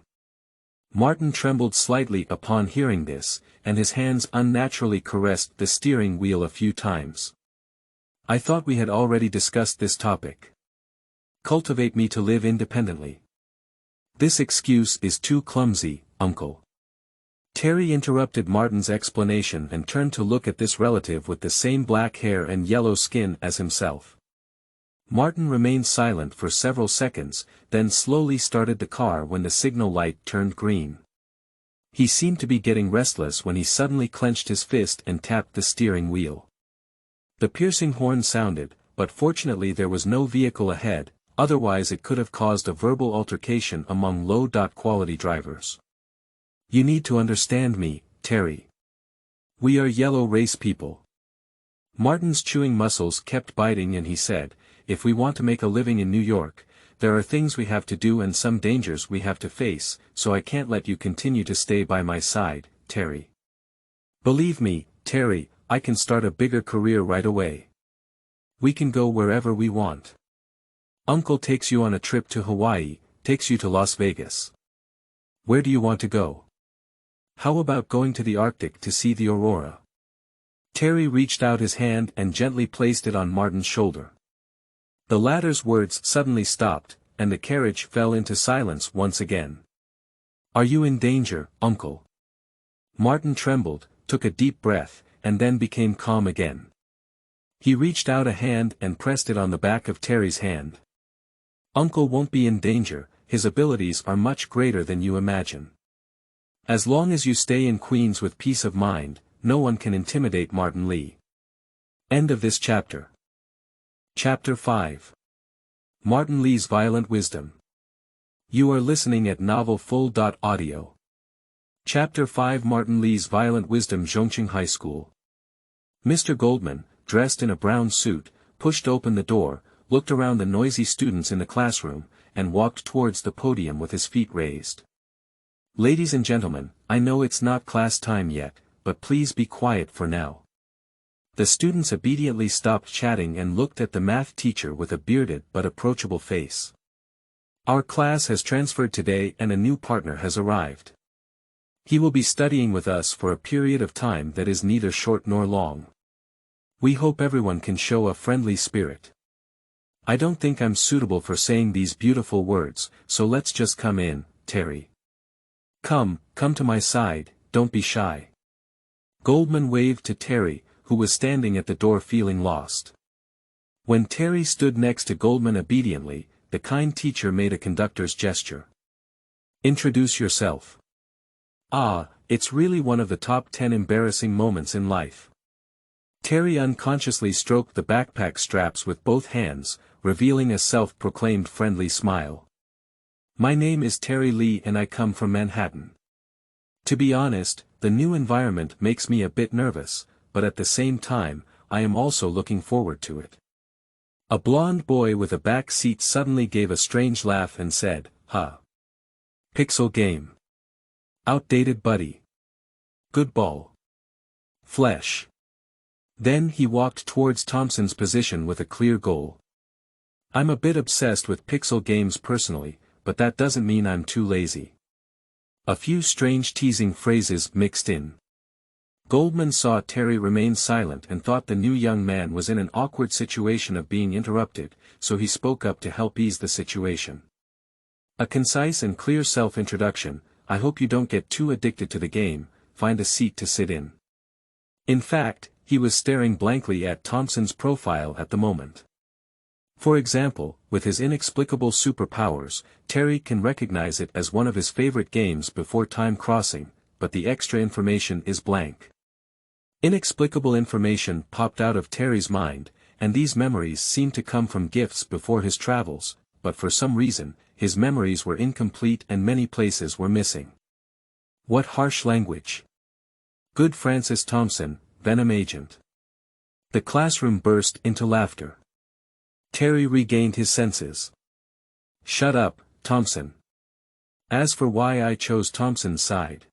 Martin trembled slightly upon hearing this, and his hands unnaturally caressed the steering wheel a few times. I thought we had already discussed this topic. Cultivate me to live independently. This excuse is too clumsy, Uncle. Terry interrupted Martin's explanation and turned to look at this relative with the same black hair and yellow skin as himself. Martin remained silent for several seconds, then slowly started the car when the signal light turned green. He seemed to be getting restless when he suddenly clenched his fist and tapped the steering wheel. The piercing horn sounded, but fortunately there was no vehicle ahead. otherwise it could have caused a verbal altercation among low-quality drivers. You need to understand me, Terry. We are yellow race people. Martin's chewing muscles kept biting and he said, if we want to make a living in New York, there are things we have to do and some dangers we have to face, so I can't let you continue to stay by my side, Terry. Believe me, Terry, I can start a bigger career right away. We can go wherever we want. Uncle takes you on a trip to Hawaii, takes you to Las Vegas. Where do you want to go? How about going to the Arctic to see the aurora? Terry reached out his hand and gently placed it on Martin's shoulder. The latter's words suddenly stopped, and the carriage fell into silence once again. Are you in danger, Uncle? Martin trembled, took a deep breath, and then became calm again. He reached out a hand and pressed it on the back of Terry's hand. Uncle won't be in danger, his abilities are much greater than you imagine. As long as you stay in Queens with peace of mind, no one can intimidate Martin Lee. End of this chapter. Chapter 5. Martin Lee's Violent Wisdom. You are listening at novelfull.audio. Chapter 5 Martin Lee's Violent Wisdom. Zhongqing High School. Mr. Goldman, dressed in a brown suit, pushed open the door, looked around the noisy students in the classroom, and walked towards the podium with his feet raised. Ladies and gentlemen, I know it's not class time yet, but please be quiet for now. The students obediently stopped chatting and looked at the math teacher with a bearded but approachable face. Our class has transferred today and a new partner has arrived. He will be studying with us for a period of time that is neither short nor long. We hope everyone can show a friendly spirit. I don't think I'm suitable for saying these beautiful words, so let's just come in, Terry. Come to my side, don't be shy. Goldman waved to Terry, who was standing at the door feeling lost. When Terry stood next to Goldman obediently, the kind teacher made a conductor's gesture. Introduce yourself. It's really one of the top 10 embarrassing moments in life. Terry unconsciously stroked the backpack straps with both hands, revealing a self-proclaimed friendly smile. My name is Terry Lee and I come from Manhattan. To be honest, the new environment makes me a bit nervous, but at the same time, I am also looking forward to it. A blond boy with a back seat suddenly gave a strange laugh and said, Pixel game. Outdated buddy. Good ball. Flesh. Then he walked towards Thompson's position with a clear goal. I'm a bit obsessed with pixel games personally, but that doesn't mean I'm too lazy. A few strange teasing phrases mixed in. Goldman saw Terry remain silent and thought the new young man was in an awkward situation of being interrupted, so he spoke up to help ease the situation. A concise and clear self-introduction. I hope you don't get too addicted to the game, find a seat to sit in. In fact, he was staring blankly at Thompson's profile at the moment. For example, with his inexplicable superpowers, Terry can recognize it as one of his favorite games before time crossing, but the extra information is blank. Inexplicable information popped out of Terry's mind, and these memories seemed to come from gifts before his travels, but for some reason, his memories were incomplete and many places were missing. What harsh language. Good Francis Thompson, Venom Agent. The classroom burst into laughter. Terry regained his senses. Shut up, Thompson. As for why I chose Thompson's side.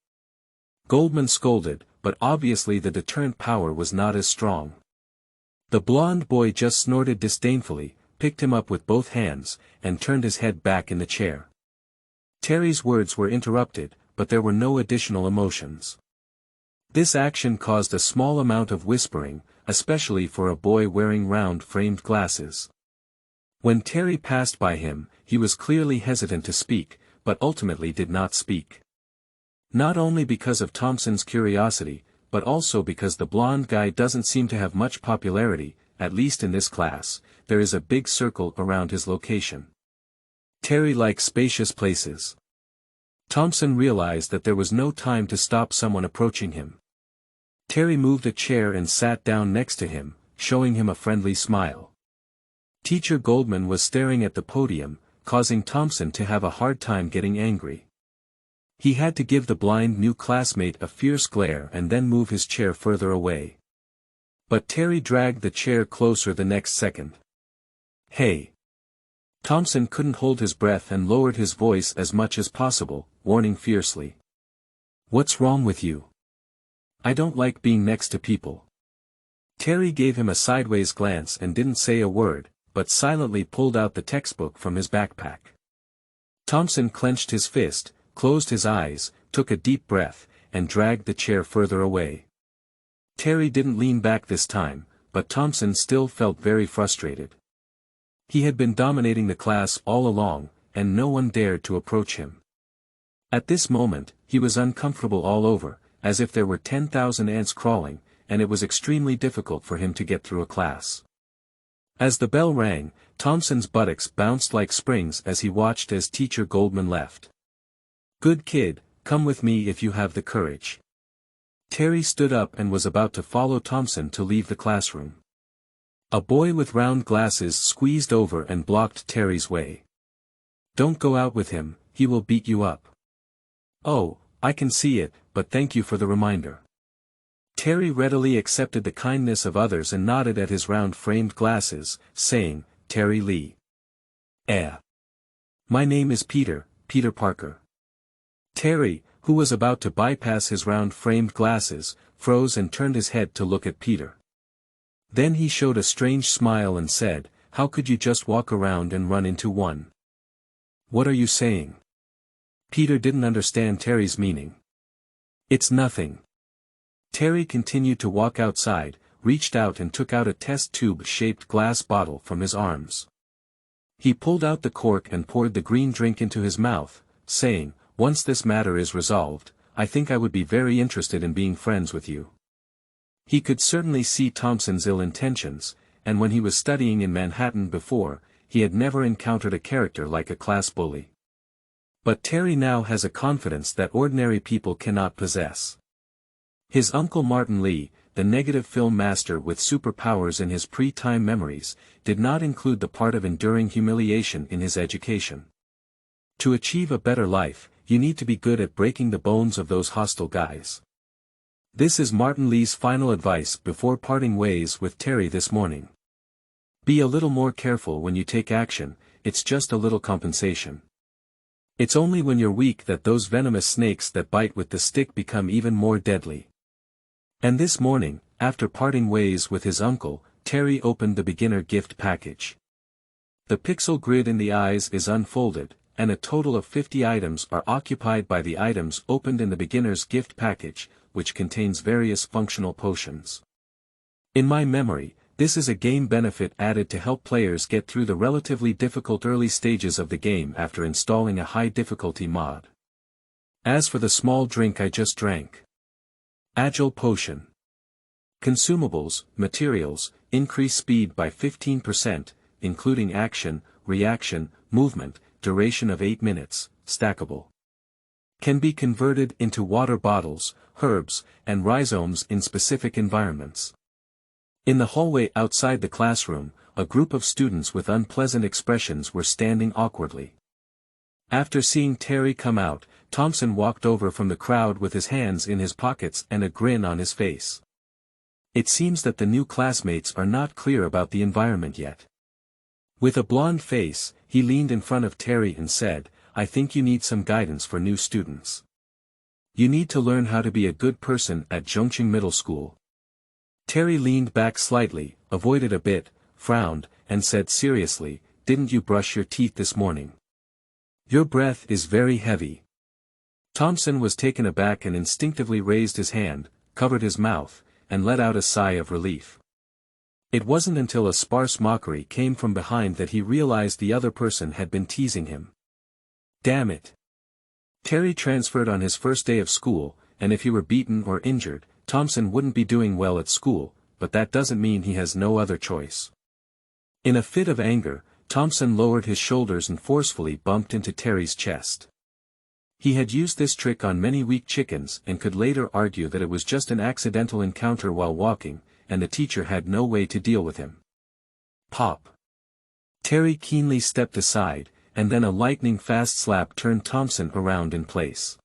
Goldman scolded, but obviously the deterrent power was not as strong. The blond boy just snorted disdainfully, picked him up with both hands, and turned his head back in the chair. Terry's words were interrupted, but there were no additional emotions. This action caused a small amount of whispering, especially for a boy wearing round-framed glasses. When Terry passed by him, he was clearly hesitant to speak, but ultimately did not speak. Not only because of Thompson's curiosity, but also because the blond guy doesn't seem to have much popularity, at least in this class. There is a big circle around his location. Terry likes spacious places. Thompson realized that there was no time to stop someone approaching him. Terry moved a chair and sat down next to him, showing him a friendly smile. Teacher Goldman was staring at the podium, causing Thompson to have a hard time getting angry. He had to give the blind new classmate a fierce glare and then move his chair further away. But Terry dragged the chair closer the next second. "Hey!" Thompson couldn't hold his breath and lowered his voice as much as possible, warning fiercely. "What's wrong with you? I don't like being next to people." Terry gave him a sideways glance and didn't say a word, but silently pulled out the textbook from his backpack. Thompson clenched his fist, closed his eyes, took a deep breath, and dragged the chair further away. Terry didn't lean back this time, but Thompson still felt very frustrated. He had been dominating the class all along, and no one dared to approach him. At this moment, he was uncomfortable all over, as if there were 10,000 ants crawling, and it was extremely difficult for him to get through a class. As the bell rang, Thompson's buttocks bounced like springs as he watched as Teacher Goldman left. "Good kid, come with me if you have the courage." Terry stood up and was about to follow Thompson to leave the classroom. A boy with round glasses squeezed over and blocked Terry's way. "Don't go out with him, he will beat you up." "Oh, I can see it, but thank you for the reminder." Terry readily accepted the kindness of others and nodded at his round-framed glasses, saying, "Terry Lee." My name is Peter Parker." Terry, who was about to bypass his round-framed glasses, froze and turned his head to look at Peter. Then he showed a strange smile and said, "How could you just walk around and run into one?" "What are you saying?" Peter didn't understand Terry's meaning. "It's nothing." Terry continued to walk outside, reached out and took out a test tube-shaped glass bottle from his arms. He pulled out the cork and poured the green drink into his mouth, saying, "Once this matter is resolved, I think I would be very interested in being friends with you." He could certainly see Thompson's ill intentions, and when he was studying in Manhattan before, he had never encountered a character like a class bully. But Terry now has a confidence that ordinary people cannot possess. His uncle Martin Lee, the negative film master with superpowers in his pre-time memories, did not include the part of enduring humiliation in his education. To achieve a better life, you need to be good at breaking the bones of those hostile guys. This is Martin Lee's final advice before parting ways with Terry this morning. Be a little more careful when you take action, it's just a little compensation. It's only when you're weak that those venomous snakes that bite with the stick become even more deadly. And this morning, after parting ways with his uncle, Terry opened the beginner gift package. The pixel grid in the eyes is unfolded, and a total of 50 items are occupied by the items opened in the beginner's gift package, which contains various functional potions. In my memory, this is a game benefit added to help players get through the relatively difficult early stages of the game after installing a high difficulty mod. As for the small drink I just drank. Agile Potion. Consumables, materials, increase speed by 15%, including action, reaction, movement, duration of 8 minutes, stackable. Can be converted into water bottles, herbs, and rhizomes in specific environments. In the hallway outside the classroom, a group of students with unpleasant expressions were standing awkwardly. After seeing Terry come out, Thompson walked over from the crowd with his hands in his pockets and a grin on his face. It seems that the new classmates are not clear about the environment yet. With a blonde face, he leaned in front of Terry and said, "I think you need some guidance for new students. You need to learn how to be a good person at Zhongqing Middle School." Terry leaned back slightly, avoided a bit, frowned, and said seriously, "Didn't you brush your teeth this morning? Your breath is very heavy." Thompson was taken aback and instinctively raised his hand, covered his mouth, and let out a sigh of relief. It wasn't until a sparse mockery came from behind that he realized the other person had been teasing him. Damn it. Terry transferred on his first day of school, and if he were beaten or injured, Thompson wouldn't be doing well at school, but that doesn't mean he has no other choice. In a fit of anger, Thompson lowered his shoulders and forcefully bumped into Terry's chest. He had used this trick on many weak chickens and could later argue that it was just an accidental encounter while walking, and the teacher had no way to deal with him. Pop. Terry keenly stepped aside, and then a lightning-fast slap turned Thompson around in place.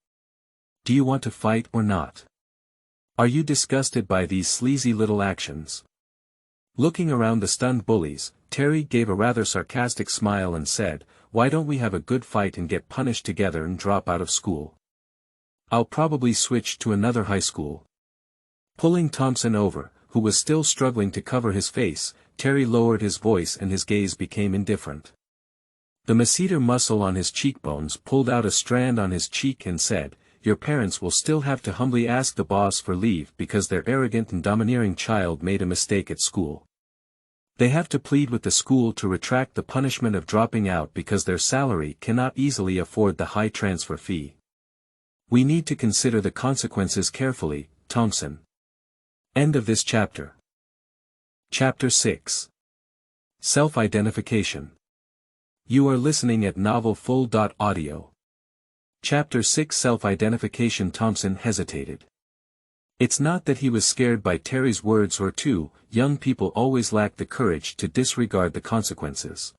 Do you want to fight or not? Are you disgusted by these sleazy little actions? Looking around the stunned bullies, Terry gave a rather sarcastic smile and said, why don't we have a good fight and get punished together and drop out of school? I'll probably switch to another high school. Pulling Thompson over, who was still struggling to cover his face, Terry lowered his voice and his gaze became indifferent. The masseter muscle on his cheekbones pulled out a strand on his cheek and said, your parents will still have to humbly ask the boss for leave because their arrogant and domineering child made a mistake at school. They have to plead with the school to retract the punishment of dropping out because their salary cannot easily afford the high transfer fee. We need to consider the consequences carefully, Thompson. End of this chapter. Chapter 6. Self-identification. You are listening at novelfull.audio. Chapter 6 Self-identification. Thompson hesitated. It's not that he was scared by Terry's words or two, young people always lack the courage to disregard the consequences.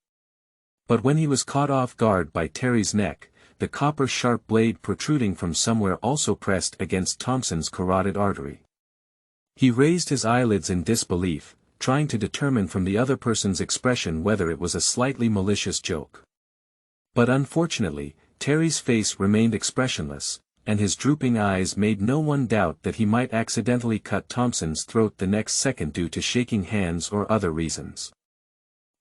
But when he was caught off guard by Terry's neck, the copper-sharp blade protruding from somewhere also pressed against Thompson's carotid artery. He raised his eyelids in disbelief, trying to determine from the other person's expression whether it was a slightly malicious joke. But unfortunately, Terry's face remained expressionless, and his drooping eyes made no one doubt that he might accidentally cut Thompson's throat the next second due to shaking hands or other reasons.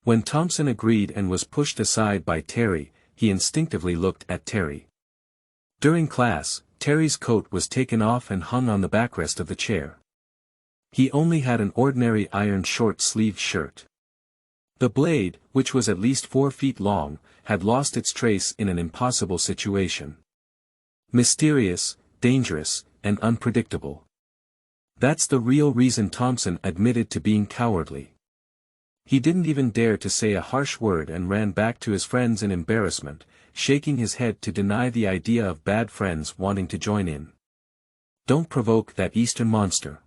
When Thompson agreed and was pushed aside by Terry, he instinctively looked at Terry. During class, Terry's coat was taken off and hung on the backrest of the chair. He only had an ordinary iron short-sleeved shirt. The blade, which was at least 4 feet long, had lost its trace in an impossible situation. Mysterious, dangerous, and unpredictable. That's the real reason Thompson admitted to being cowardly. He didn't even dare to say a harsh word and ran back to his friends in embarrassment, shaking his head to deny the idea of bad friends wanting to join in. Don't provoke that Eastern monster.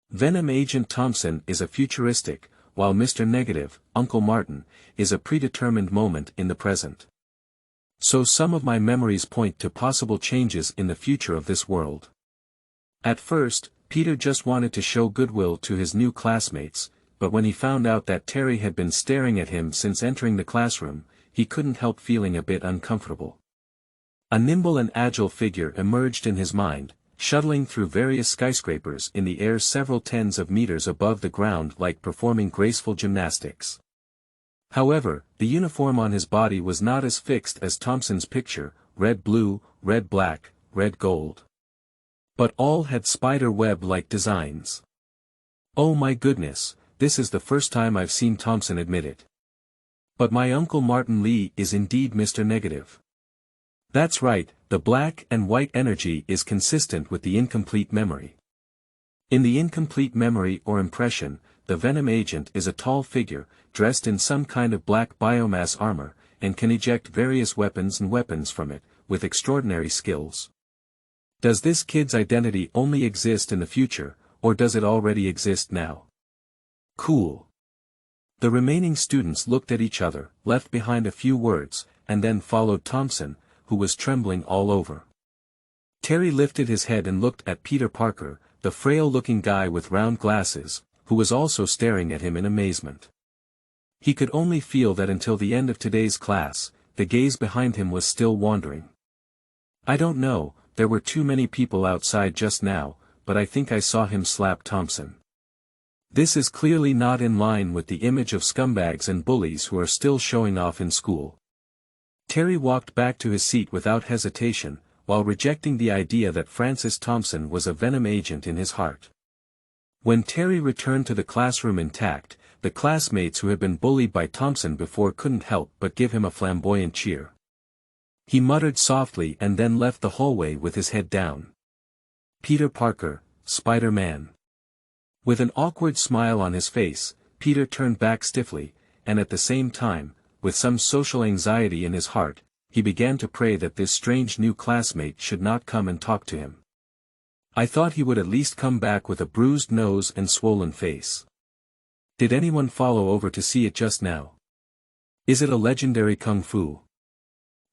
Venom Agent Thompson is a futuristic, while Mr. Negative, Uncle Martin, is a predetermined moment in the present. So some of my memories point to possible changes in the future of this world. At first, Peter just wanted to show goodwill to his new classmates, but when he found out that Terry had been staring at him since entering the classroom, he couldn't help feeling a bit uncomfortable. A nimble and agile figure emerged in his mind, shuttling through various skyscrapers in the air several tens of meters above the ground like performing graceful gymnastics. However, the uniform on his body was not as fixed as Thompson's picture, red-blue, red-black, red-gold. But all had spider web-like designs. Oh my goodness, this is the first time I've seen Thompson admit it. But my Uncle Martin Lee is indeed Mr. Negative. That's right, the black and white energy is consistent with the incomplete memory. In the incomplete memory or impression, the Venom Agent is a tall figure, dressed in some kind of black biomass armor, and can eject various weapons from it, with extraordinary skills. Does this kid's identity only exist in the future, or does it already exist now? Cool. The remaining students looked at each other, left behind a few words, and then followed Thompson, who was trembling all over. Terry lifted his head and looked at Peter Parker, the frail-looking guy with round glasses, who was also staring at him in amazement. He could only feel that until the end of today's class, the gaze behind him was still wandering. I don't know, there were too many people outside just now, but I think I saw him slap Thompson. This is clearly not in line with the image of scumbags and bullies who are still showing off in school. Terry walked back to his seat without hesitation, while rejecting the idea that Francis Thompson was a Venom Agent in his heart. When Terry returned to the classroom intact, the classmates who had been bullied by Thompson before couldn't help but give him a flamboyant cheer. He muttered softly and then left the hallway with his head down. Peter Parker, Spider-Man. With an awkward smile on his face, Peter turned back stiffly, and at the same time, with some social anxiety in his heart, he began to pray that this strange new classmate should not come and talk to him. I thought he would at least come back with a bruised nose and swollen face. Did anyone follow over to see it just now? Is it a legendary kung fu?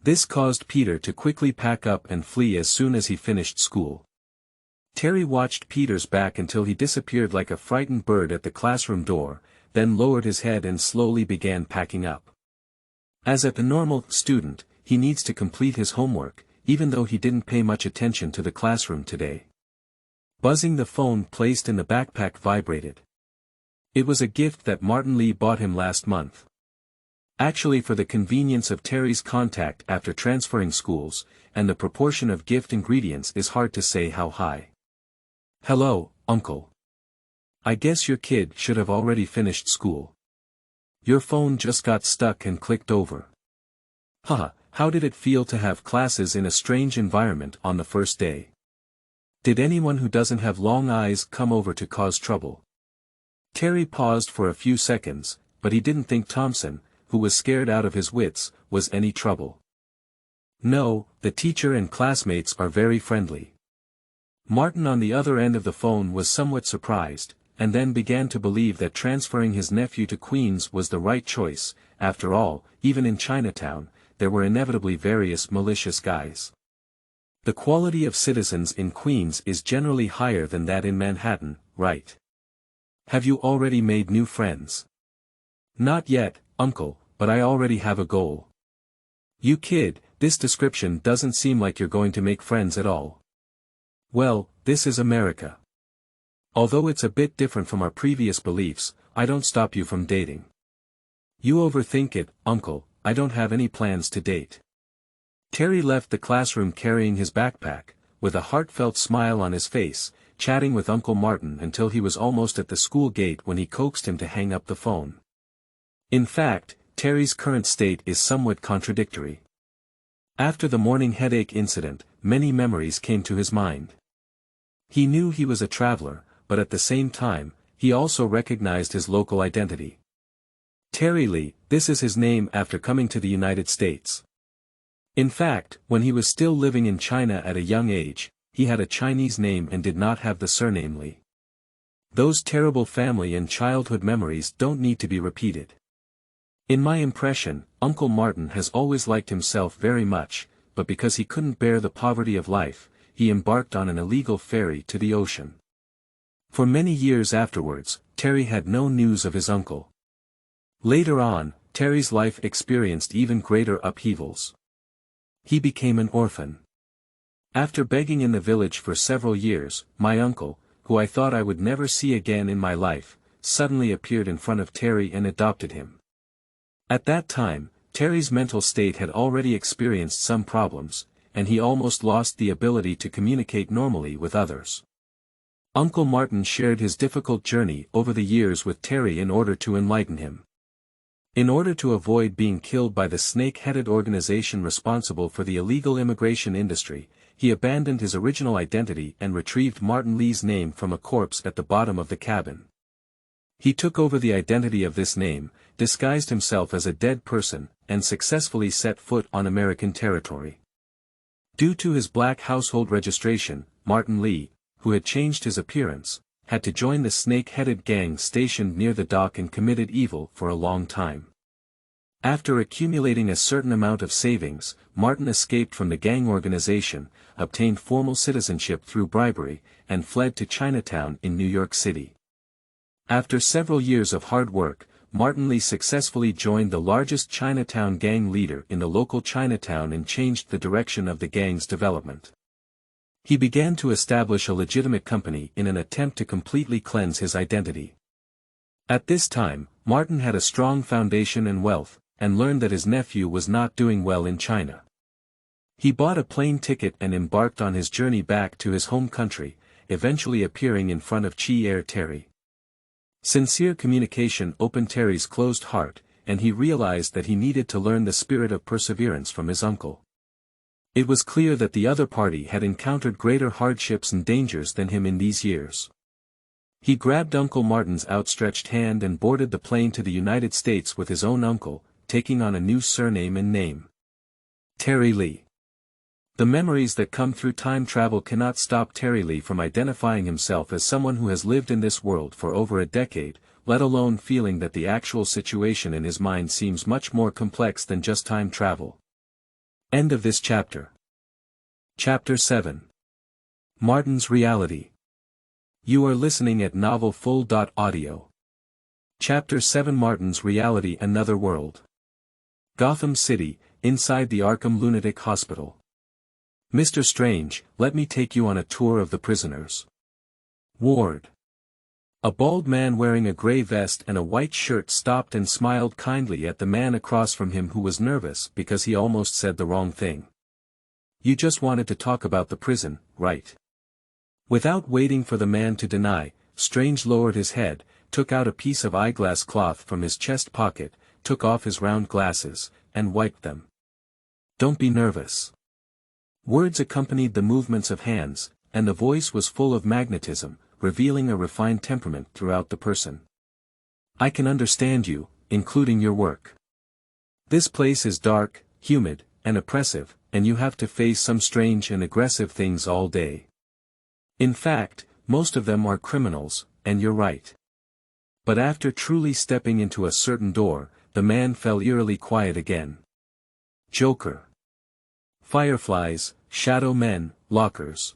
This caused Peter to quickly pack up and flee as soon as he finished school. Terry watched Peter's back until he disappeared like a frightened bird at the classroom door, then lowered his head and slowly began packing up. As a normal student, he needs to complete his homework, even though he didn't pay much attention to the classroom today. Buzzing, the phone placed in the backpack vibrated. It was a gift that Martin Lee bought him last month. Actually, for the convenience of Terry's contact after transferring schools, and the proportion of gift ingredients is hard to say how high. Hello, Uncle. I guess your kid should have already finished school. Your phone just got stuck and clicked over. Haha, how did it feel to have classes in a strange environment on the first day? Did anyone who doesn't have long eyes come over to cause trouble? Terry paused for a few seconds, but he didn't think Thompson, who was scared out of his wits, was any trouble. No, the teacher and classmates are very friendly. Martin on the other end of the phone was somewhat surprised, and then began to believe that transferring his nephew to Queens was the right choice. After all, even in Chinatown, there were inevitably various malicious guys. The quality of citizens in Queens is generally higher than that in Manhattan, right? Have you already made new friends? Not yet, Uncle, but I already have a goal. You kid, this description doesn't seem like you're going to make friends at all. Well, this is America. Although it's a bit different from our previous beliefs, I don't stop you from dating. You overthink it, Uncle, I don't have any plans to date. Terry left the classroom carrying his backpack, with a heartfelt smile on his face, chatting with Uncle Martin until he was almost at the school gate when he coaxed him to hang up the phone. In fact, Terry's current state is somewhat contradictory. After the morning headache incident, many memories came to his mind. He knew he was a traveler, but at the same time, he also recognized his local identity. Terry Lee, this is his name after coming to the United States. In fact, when he was still living in China at a young age, he had a Chinese name and did not have the surname Lee. Those terrible family and childhood memories don't need to be repeated. In my impression, Uncle Martin has always liked himself very much, but because he couldn't bear the poverty of life, he embarked on an illegal ferry to the ocean. For many years afterwards, Terry had no news of his uncle. Later on, Terry's life experienced even greater upheavals. He became an orphan. After begging in the village for several years, my uncle, who I thought I would never see again in my life, suddenly appeared in front of Terry and adopted him. At that time, Terry's mental state had already experienced some problems, and he almost lost the ability to communicate normally with others. Uncle Martin shared his difficult journey over the years with Terry in order to enlighten him. In order to avoid being killed by the snake-headed organization responsible for the illegal immigration industry, he abandoned his original identity and retrieved Martin Lee's name from a corpse at the bottom of the cabin. He took over the identity of this name, disguised himself as a dead person, and successfully set foot on American territory. Due to his black household registration, Martin Lee, who had changed his appearance, had to join the snake-headed gang stationed near the dock and committed evil for a long time. After accumulating a certain amount of savings, Martin escaped from the gang organization, obtained formal citizenship through bribery, and fled to Chinatown in New York City. After several years of hard work, Martin Lee successfully joined the largest Chinatown gang leader in the local Chinatown and changed the direction of the gang's development. He began to establish a legitimate company in an attempt to completely cleanse his identity. At this time, Martin had a strong foundation and wealth, and learned that his nephew was not doing well in China. He bought a plane ticket and embarked on his journey back to his home country, eventually appearing in front of Terry. Sincere communication opened Terry's closed heart, and he realized that he needed to learn the spirit of perseverance from his uncle. It was clear that the other party had encountered greater hardships and dangers than him in these years. He grabbed Uncle Martin's outstretched hand and boarded the plane to the United States with his own uncle, taking on a new surname and name. Terry Lee. The memories that come through time travel cannot stop Terry Lee from identifying himself as someone who has lived in this world for over a decade, let alone feeling that the actual situation in his mind seems much more complex than just time travel. End of this chapter. Chapter 7. Martin's Reality. You are listening at novelfull.audio. Chapter 7 Martin's Reality Another World. Gotham City, inside the Arkham Lunatic Hospital. Mr. Strange, let me take you on a tour of the prisoners' ward. A bald man wearing a gray vest and a white shirt stopped and smiled kindly at the man across from him who was nervous because he almost said the wrong thing. You just wanted to talk about the prison, right? Without waiting for the man to deny, Strange lowered his head, took out a piece of eyeglass cloth from his chest pocket, took off his round glasses, and wiped them. Don't be nervous. Words accompanied the movements of hands, and the voice was full of magnetism, revealing a refined temperament throughout the person. I can understand you, including your work. This place is dark, humid, and oppressive, and you have to face some strange and aggressive things all day. In fact, most of them are criminals, and you're right. But after truly stepping into a certain door, the man fell eerily quiet again. Joker. Fireflies, shadow men, lockers.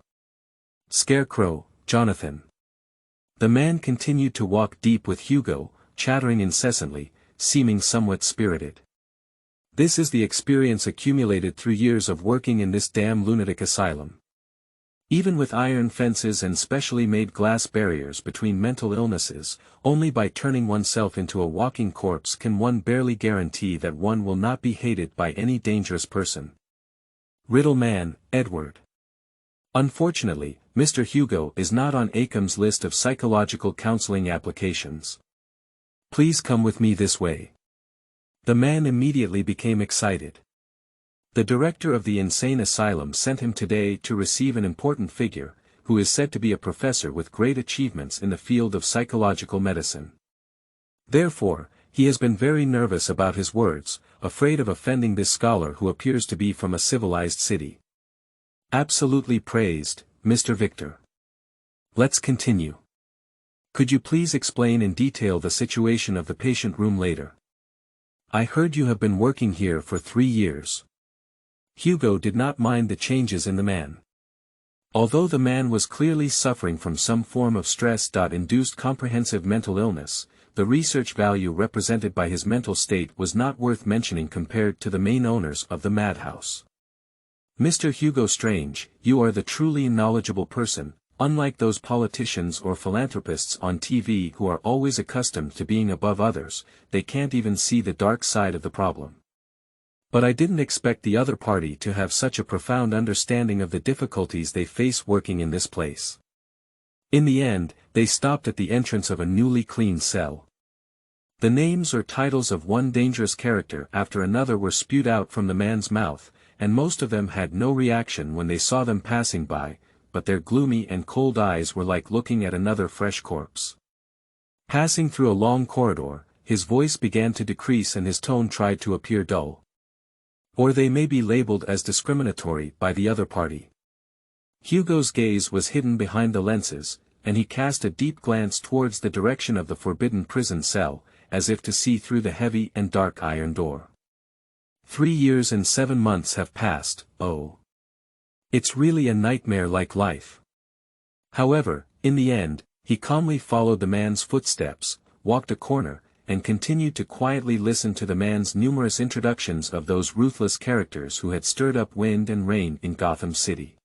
Scarecrow, Jonathan. The man continued to walk deep with Hugo, chattering incessantly, seeming somewhat spirited. This is the experience accumulated through years of working in this damn lunatic asylum. Even with iron fences and specially made glass barriers between mental illnesses, only by turning oneself into a walking corpse can one barely guarantee that one will not be hated by any dangerous person. Riddle Man, Edward. Unfortunately, Mr. Hugo is not on Akam's list of psychological counseling applications. Please come with me this way. The man immediately became excited. The director of the insane asylum sent him today to receive an important figure, who is said to be a professor with great achievements in the field of psychological medicine. Therefore, he has been very nervous about his words, afraid of offending this scholar who appears to be from a civilized city. Absolutely praised, Mr. Victor. Let's continue. Could you please explain in detail the situation of the patient room later? I heard you have been working here for 3 years. Hugo did not mind the changes in the man. Although the man was clearly suffering from some form of stress-induced comprehensive mental illness, the research value represented by his mental state was not worth mentioning compared to the main owners of the madhouse. Mr. Hugo Strange, you are the truly knowledgeable person, unlike those politicians or philanthropists on TV who are always accustomed to being above others, they can't even see the dark side of the problem. But I didn't expect the other party to have such a profound understanding of the difficulties they face working in this place. In the end, they stopped at the entrance of a newly cleaned cell. The names or titles of one dangerous character after another were spewed out from the man's mouth, and most of them had no reaction when they saw them passing by, but their gloomy and cold eyes were like looking at another fresh corpse. Passing through a long corridor, his voice began to decrease and his tone tried to appear dull. Or they may be labeled as discriminatory by the other party. Hugo's gaze was hidden behind the lenses, and he cast a deep glance towards the direction of the forbidden prison cell, as if to see through the heavy and dark iron door. 3 years and 7 months have passed, oh. It's really a nightmare-like life. However, in the end, he calmly followed the man's footsteps, walked a corner, and continued to quietly listen to the man's numerous introductions of those ruthless characters who had stirred up wind and rain in Gotham City.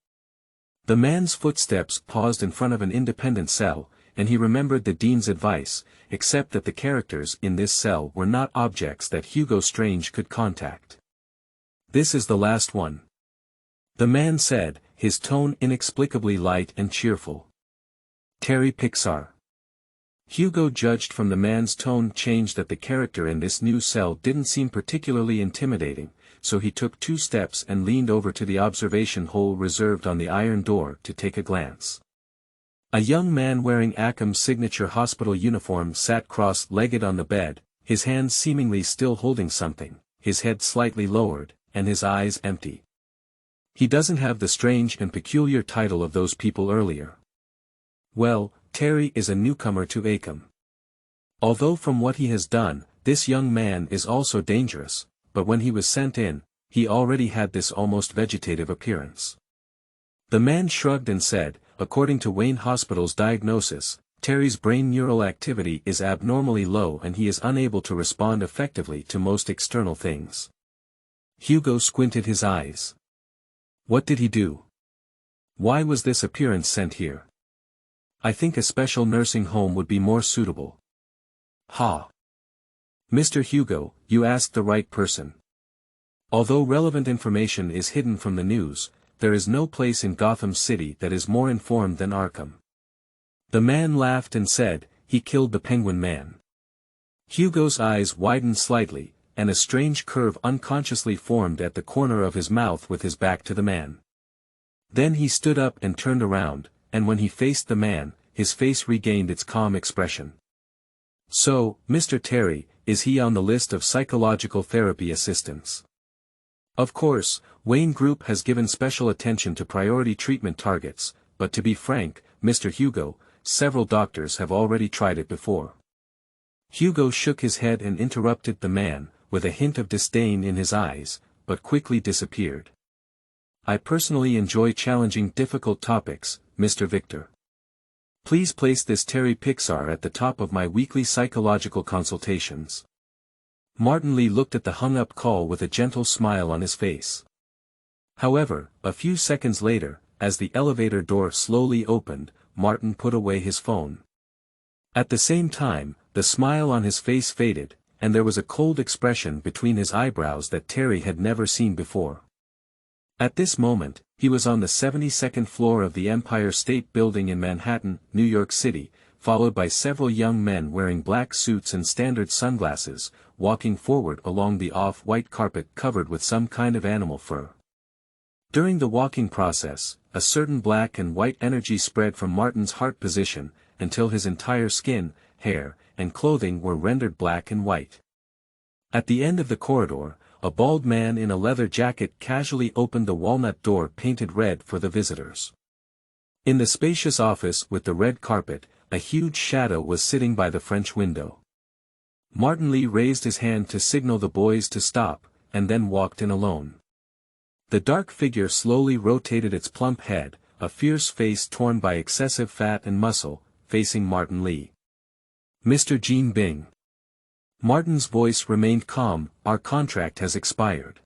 The man's footsteps paused in front of an independent cell, and he remembered the dean's advice, except that the characters in this cell were not objects that Hugo Strange could contact. This is the last one. The man said, his tone inexplicably light and cheerful. Terry Pixar. Hugo judged from the man's tone change that the character in this new cell didn't seem particularly intimidating, so he took 2 steps and leaned over to the observation hole reserved on the iron door to take a glance. A young man wearing Akam's signature hospital uniform sat cross-legged on the bed, his hands seemingly still holding something, his head slightly lowered, and his eyes empty. He doesn't have the strange and peculiar title of those people earlier. Well, Terry is a newcomer to Akam. Although from what he has done, this young man is also dangerous, but when he was sent in, he already had this almost vegetative appearance. The man shrugged and said, according to Wayne Hospital's diagnosis, Terry's brain neural activity is abnormally low and he is unable to respond effectively to most external things. Hugo squinted his eyes. What did he do? Why was this appearance sent here? I think a special nursing home would be more suitable. Ha! Mr. Hugo, you asked the right person. Although relevant information is hidden from the news, there is no place in Gotham City that is more informed than Arkham. The man laughed and said, he killed the Penguin Man. Hugo's eyes widened slightly, and a strange curve unconsciously formed at the corner of his mouth with his back to the man. Then he stood up and turned around, and when he faced the man, his face regained its calm expression. So, Mr. Terry, is he on the list of psychological therapy assistants? Of course, Wayne Group has given special attention to priority treatment targets, but to be frank, Mr. Hugo, several doctors have already tried it before. Hugo shook his head and interrupted the man, with a hint of disdain in his eyes, but quickly disappeared. I personally enjoy challenging difficult topics, Mr. Victor. Please place this Terry Pixar at the top of my weekly psychological consultations. Martin Lee looked at the hung-up call with a gentle smile on his face. However, a few seconds later, as the elevator door slowly opened, Martin put away his phone. At the same time, the smile on his face faded, and there was a cold expression between his eyebrows that Terry had never seen before. At this moment, he was on the 72nd floor of the Empire State Building in Manhattan, New York City, followed by several young men wearing black suits and standard sunglasses, walking forward along the off-white carpet covered with some kind of animal fur. During the walking process, a certain black and white energy spread from Martin's heart position, until his entire skin, hair, and clothing were rendered black and white. At the end of the corridor, a bald man in a leather jacket casually opened the walnut door painted red for the visitors. In the spacious office with the red carpet, a huge shadow was sitting by the French window. Martin Lee raised his hand to signal the boys to stop, and then walked in alone. The dark figure slowly rotated its plump head, a fierce face torn by excessive fat and muscle, facing Martin Lee. Mr. Jean Bing. Martin's voice remained calm, our contract has expired.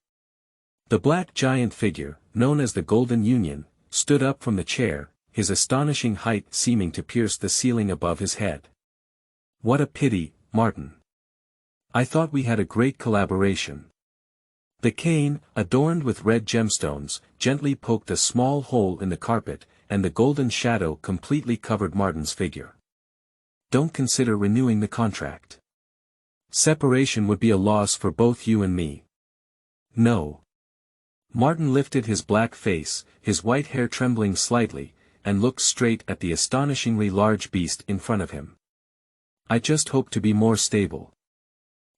The black giant figure, known as the Golden Union, stood up from the chair, his astonishing height seeming to pierce the ceiling above his head. What a pity, Martin. I thought we had a great collaboration. The cane, adorned with red gemstones, gently poked a small hole in the carpet, and the golden shadow completely covered Martin's figure. Don't consider renewing the contract. Separation would be a loss for both you and me. No. Martin lifted his black face, his white hair trembling slightly, and looked straight at the astonishingly large beast in front of him. I just hope to be more stable.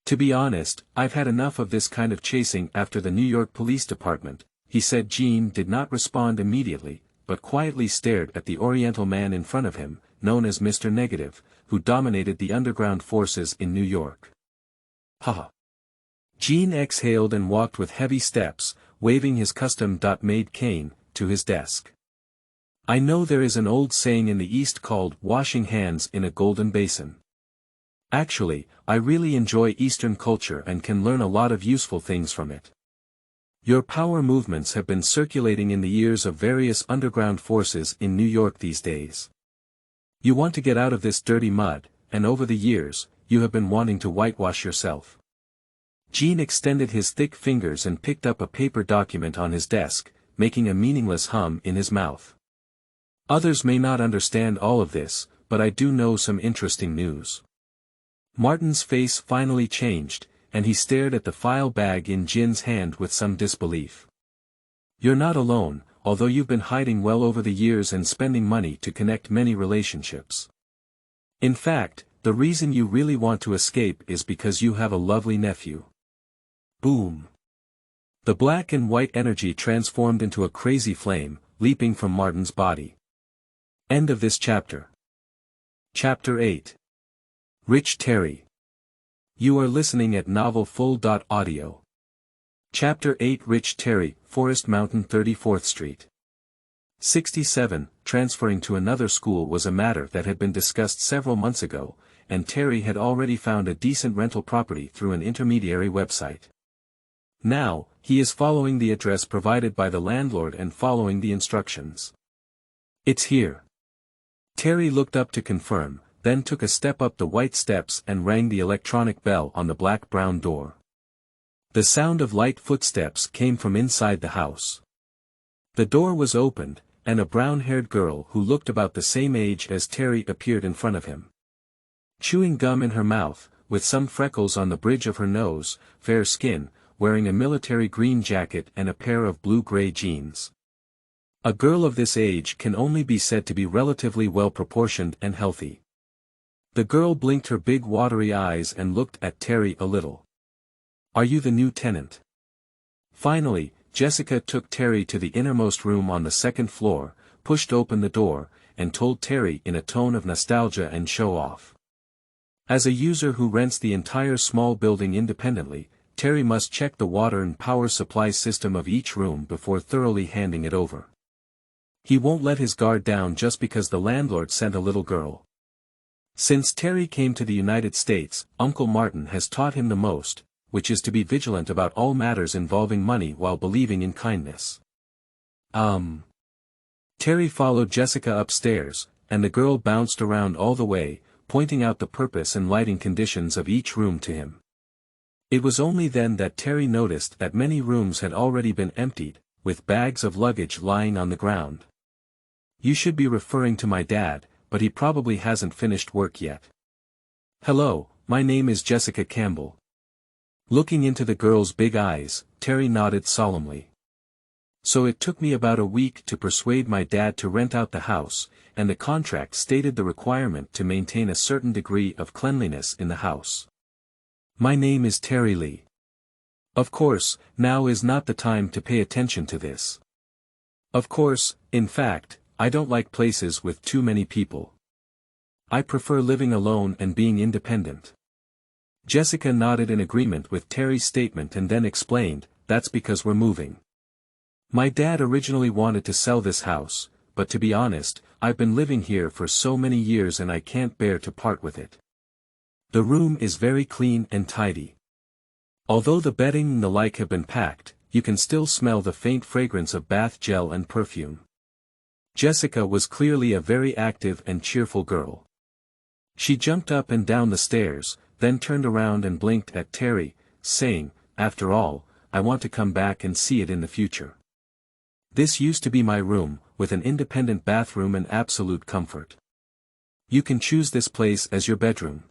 To be honest, I've had enough of this kind of chasing after the New York Police Department, he said. Jean did not respond immediately, but quietly stared at the Oriental man in front of him, known as Mr. Negative, who dominated the underground forces in New York. Haha. Jean exhaled and walked with heavy steps, waving his custom-made cane, to his desk. I know there is an old saying in the East called washing hands in a golden basin. Actually, I really enjoy Eastern culture and can learn a lot of useful things from it. Your power movements have been circulating in the ears of various underground forces in New York these days. You want to get out of this dirty mud, and over the years, you have been wanting to whitewash yourself. Jean extended his thick fingers and picked up a paper document on his desk, making a meaningless hum in his mouth. Others may not understand all of this, but I do know some interesting news. Martin's face finally changed, and he stared at the file bag in Jin's hand with some disbelief. You're not alone, although you've been hiding well over the years and spending money to connect many relationships. In fact, the reason you really want to escape is because you have a lovely nephew. Boom. The black and white energy transformed into a crazy flame, leaping from Martin's body. End of this chapter. Chapter 8. Rich Terry. You are listening at Novel Full.audio. Chapter 8 Rich Terry, Forest Mountain 34th Street. 67. Transferring to another school was a matter that had been discussed several months ago, and Terry had already found a decent rental property through an intermediary website. Now, he is following the address provided by the landlord and following the instructions. It's here. Terry looked up to confirm, then took a step up the white steps and rang the electronic bell on the black-brown door. The sound of light footsteps came from inside the house. The door was opened, and a brown-haired girl who looked about the same age as Terry appeared in front of him. Chewing gum in her mouth, with some freckles on the bridge of her nose, fair skin, wearing a military green jacket and a pair of blue-gray jeans. A girl of this age can only be said to be relatively well-proportioned and healthy. The girl blinked her big watery eyes and looked at Terry a little. Are you the new tenant? Finally, Jessica took Terry to the innermost room on the second floor, pushed open the door, and told Terry in a tone of nostalgia and show-off. As a user who rents the entire small building independently, Terry must check the water and power supply system of each room before thoroughly handing it over. He won't let his guard down just because the landlord sent a little girl. Since Terry came to the United States, Uncle Martin has taught him the most, which is to be vigilant about all matters involving money while believing in kindness. Terry followed Jessica upstairs, and the girl bounced around all the way, pointing out the purpose and lighting conditions of each room to him. It was only then that Terry noticed that many rooms had already been emptied, with bags of luggage lying on the ground. You should be referring to my dad, but he probably hasn't finished work yet. Hello, my name is Jessica Campbell. Looking into the girl's big eyes, Terry nodded solemnly. So it took me about a week to persuade my dad to rent out the house, and the contract stated the requirement to maintain a certain degree of cleanliness in the house. My name is Terry Lee. Of course, now is not the time to pay attention to this. Of course, in fact, I don't like places with too many people. I prefer living alone and being independent. Jessica nodded in agreement with Terry's statement and then explained, that's because we're moving. My dad originally wanted to sell this house, but to be honest, I've been living here for so many years and I can't bear to part with it. The room is very clean and tidy. Although the bedding and the like have been packed, you can still smell the faint fragrance of bath gel and perfume. Jessica was clearly a very active and cheerful girl. She jumped up and down the stairs, then turned around and blinked at Terry, saying, after all, I want to come back and see it in the future. This used to be my room, with an independent bathroom and absolute comfort. You can choose this place as your bedroom.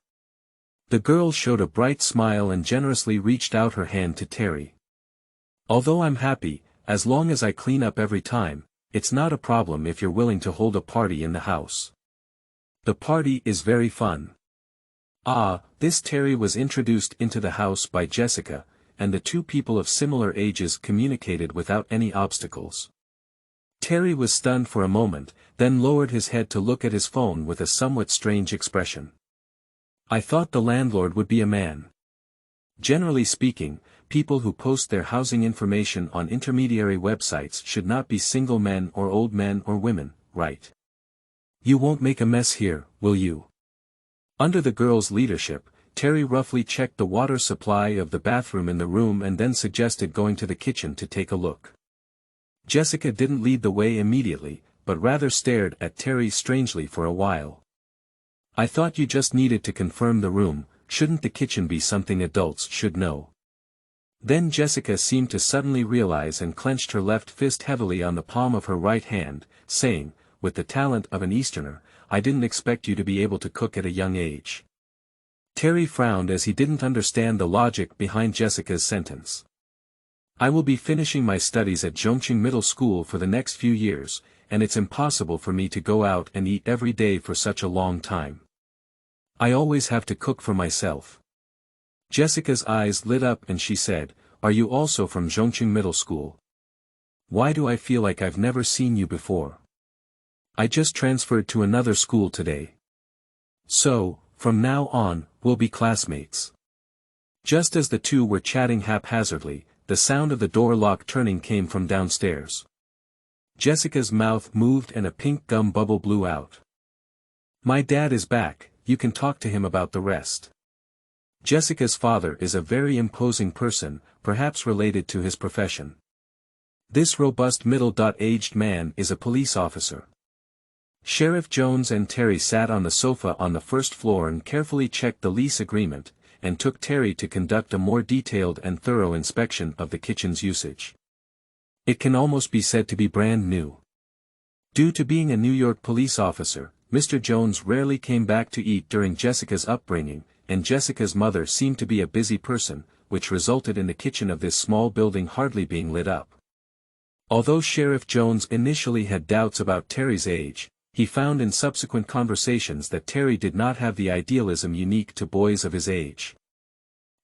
The girl showed a bright smile and generously reached out her hand to Terry. Although I'm happy, as long as I clean up every time, it's not a problem if you're willing to hold a party in the house. The party is very fun. This Terry was introduced into the house by Jessica, and the two people of similar ages communicated without any obstacles. Terry was stunned for a moment, then lowered his head to look at his phone with a somewhat strange expression. I thought the landlord would be a man. Generally speaking, people who post their housing information on intermediary websites should not be single men or old men or women, right? You won't make a mess here, will you? Under the girl's leadership, Terry roughly checked the water supply of the bathroom in the room and then suggested going to the kitchen to take a look. Jessica didn't lead the way immediately, but rather stared at Terry strangely for a while. I thought you just needed to confirm the room, shouldn't the kitchen be something adults should know? Then Jessica seemed to suddenly realize and clenched her left fist heavily on the palm of her right hand, saying, with the talent of an Easterner, I didn't expect you to be able to cook at a young age. Terry frowned as he didn't understand the logic behind Jessica's sentence. I will be finishing my studies at Zhongqing Middle School for the next few years, and it's impossible for me to go out and eat every day for such a long time. I always have to cook for myself. Jessica's eyes lit up and she said, Are you also from Zhongqing Middle School? Why do I feel like I've never seen you before? I just transferred to another school today. So, from now on, we'll be classmates." Just as the two were chatting haphazardly, the sound of the door lock turning came from downstairs. Jessica's mouth moved and a pink gum bubble blew out. "My dad is back, you can talk to him about the rest." Jessica's father is a very imposing person, perhaps related to his profession. This robust middle-aged man is a police officer. Sheriff Jones and Terry sat on the sofa on the first floor and carefully checked the lease agreement, and took Terry to conduct a more detailed and thorough inspection of the kitchen's usage. It can almost be said to be brand new. Due to being a New York police officer, Mr. Jones rarely came back to eat during Jessica's upbringing, and Jessica's mother seemed to be a busy person, which resulted in the kitchen of this small building hardly being lit up. Although Sheriff Jones initially had doubts about Terry's age, he found in subsequent conversations that Terry did not have the idealism unique to boys of his age.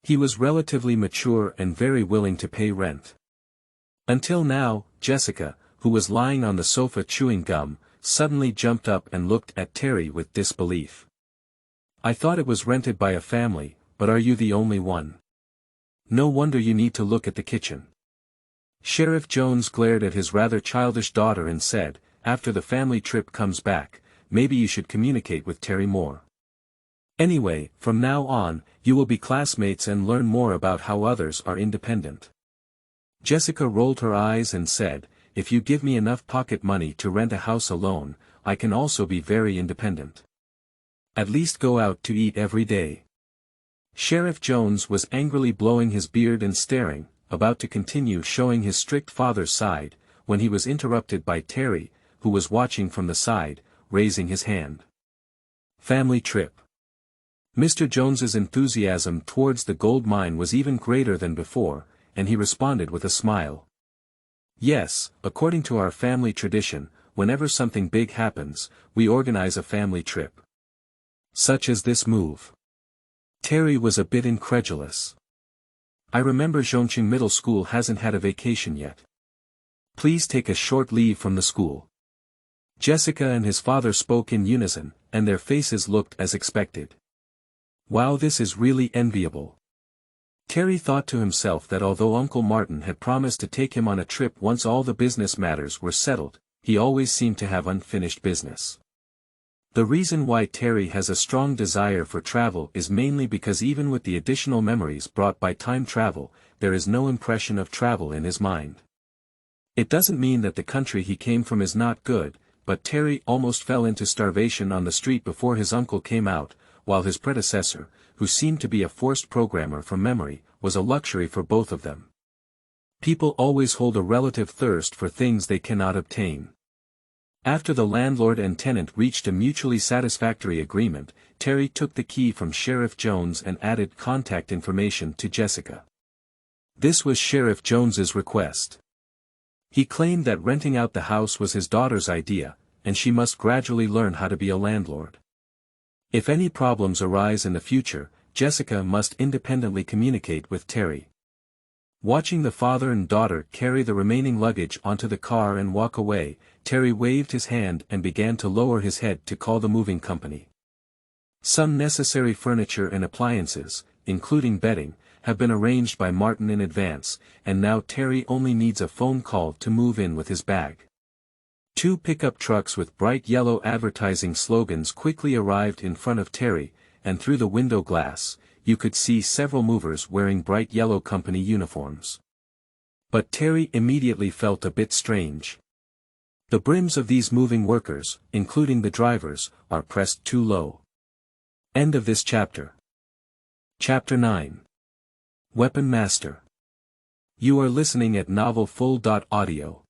He was relatively mature and very willing to pay rent. Until now, Jessica, who was lying on the sofa chewing gum, suddenly jumped up and looked at Terry with disbelief. "I thought it was rented by a family, but are you the only one? No wonder you need to look at the kitchen." Sheriff Jones glared at his rather childish daughter and said, "After the family trip comes back, maybe you should communicate with Terry more. Anyway, from now on, you will be classmates and learn more about how others are independent." Jessica rolled her eyes and said, "If you give me enough pocket money to rent a house alone, I can also be very independent. At least go out to eat every day." Sheriff Jones was angrily blowing his beard and staring, about to continue showing his strict father's side, when he was interrupted by Terry, who was watching from the side, raising his hand. "Family trip." Mr. Jones's enthusiasm towards the gold mine was even greater than before, and he responded with a smile. "Yes, according to our family tradition, whenever something big happens, we organize a family trip. Such as this move." Terry was a bit incredulous. "I remember Zhongqing Middle School hasn't had a vacation yet. Please take a short leave from the school." Jessica and his father spoke in unison, and their faces looked as expected. "Wow, this is really enviable." Terry thought to himself that although Uncle Martin had promised to take him on a trip once all the business matters were settled, he always seemed to have unfinished business. The reason why Terry has a strong desire for travel is mainly because even with the additional memories brought by time travel, there is no impression of travel in his mind. It doesn't mean that the country he came from is not good, but Terry almost fell into starvation on the street before his uncle came out, while his predecessor, who seemed to be a forced programmer from memory, was a luxury for both of them. People always hold a relative thirst for things they cannot obtain. After the landlord and tenant reached a mutually satisfactory agreement, Terry took the key from Sheriff Jones and added contact information to Jessica. This was Sheriff Jones's request. He claimed that renting out the house was his daughter's idea, and she must gradually learn how to be a landlord. If any problems arise in the future, Jessica must independently communicate with Terry. Watching the father and daughter carry the remaining luggage onto the car and walk away, Terry waved his hand and began to lower his head to call the moving company. Some necessary furniture and appliances, including bedding, have been arranged by Martin in advance, and now Terry only needs a phone call to move in with his bag. 2 pickup trucks with bright yellow advertising slogans quickly arrived in front of Terry, and through the window glass, you could see several movers wearing bright yellow company uniforms. But Terry immediately felt a bit strange. The brims of these moving workers, including the drivers, are pressed too low. End of this chapter. Chapter 9. Weapon Master. You are listening at novelfull.audio.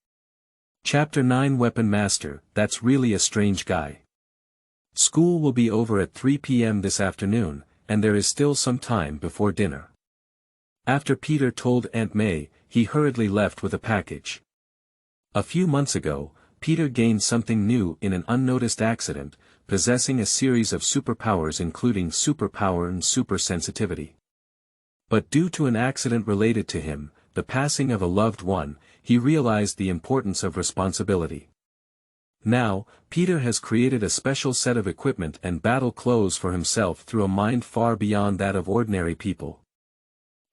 Chapter 9 Weapon Master, that's really a strange guy. School will be over at 3 p.m. this afternoon, and there is still some time before dinner. After Peter told Aunt May, he hurriedly left with a package. A few months ago, Peter gained something new in an unnoticed accident, possessing a series of superpowers including superpower and supersensitivity. But due to an accident related to him, the passing of a loved one, he realized the importance of responsibility. Now, Peter has created a special set of equipment and battle clothes for himself through a mind far beyond that of ordinary people.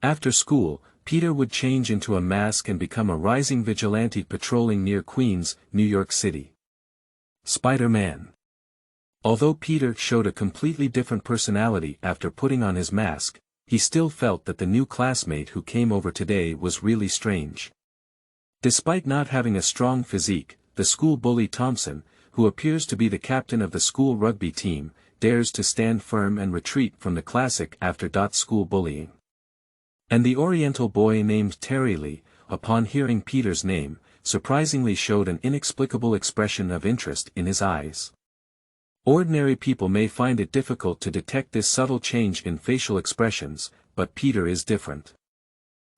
After school, Peter would change into a mask and become a rising vigilante patrolling near Queens, New York City. Spider-Man. Although Peter showed a completely different personality after putting on his mask, he still felt that the new classmate who came over today was really strange. Despite not having a strong physique, the school bully Thompson, who appears to be the captain of the school rugby team, dares to stand firm and retreat from the classic after-school bullying. And the Oriental boy named Terraria, upon hearing Peter's name, surprisingly showed an inexplicable expression of interest in his eyes. Ordinary people may find it difficult to detect this subtle change in facial expressions, but Peter is different.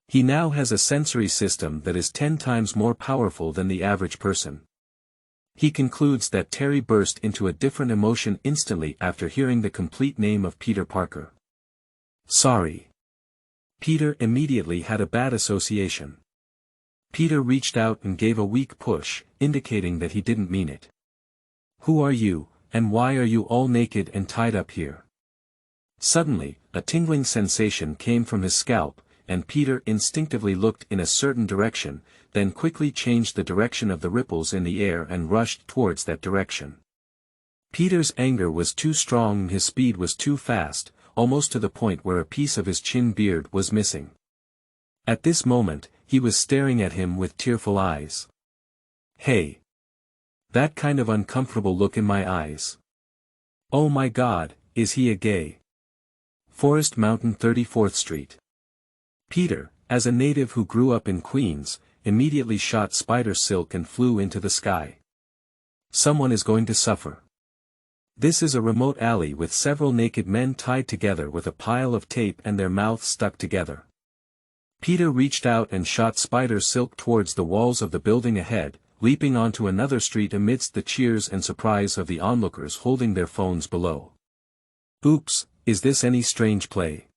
He now has a sensory system that is 10 times more powerful than the average person. He concludes that Terry burst into a different emotion instantly after hearing the complete name of Peter Parker. Sorry. Peter immediately had a bad association. Peter reached out and gave a weak push, indicating that he didn't mean it. Who are you, and why are you all naked and tied up here? Suddenly, a tingling sensation came from his scalp, and Peter instinctively looked in a certain direction, then quickly changed the direction of the ripples in the air and rushed towards that direction. Peter's anger was too strong and his speed was too fast, almost to the point where a piece of his chin beard was missing. At this moment, he was staring at him with tearful eyes. Hey! That kind of uncomfortable look in my eyes. Oh my God, is he a gay? Forest Mountain 34th Street. Peter, as a native who grew up in Queens, immediately shot spider silk and flew into the sky. Someone is going to suffer. This is a remote alley with several naked men tied together with a pile of tape and their mouths stuck together. Peter reached out and shot spider silk towards the walls of the building ahead, leaping onto another street amidst the cheers and surprise of the onlookers holding their phones below. Oops, is this any strange play?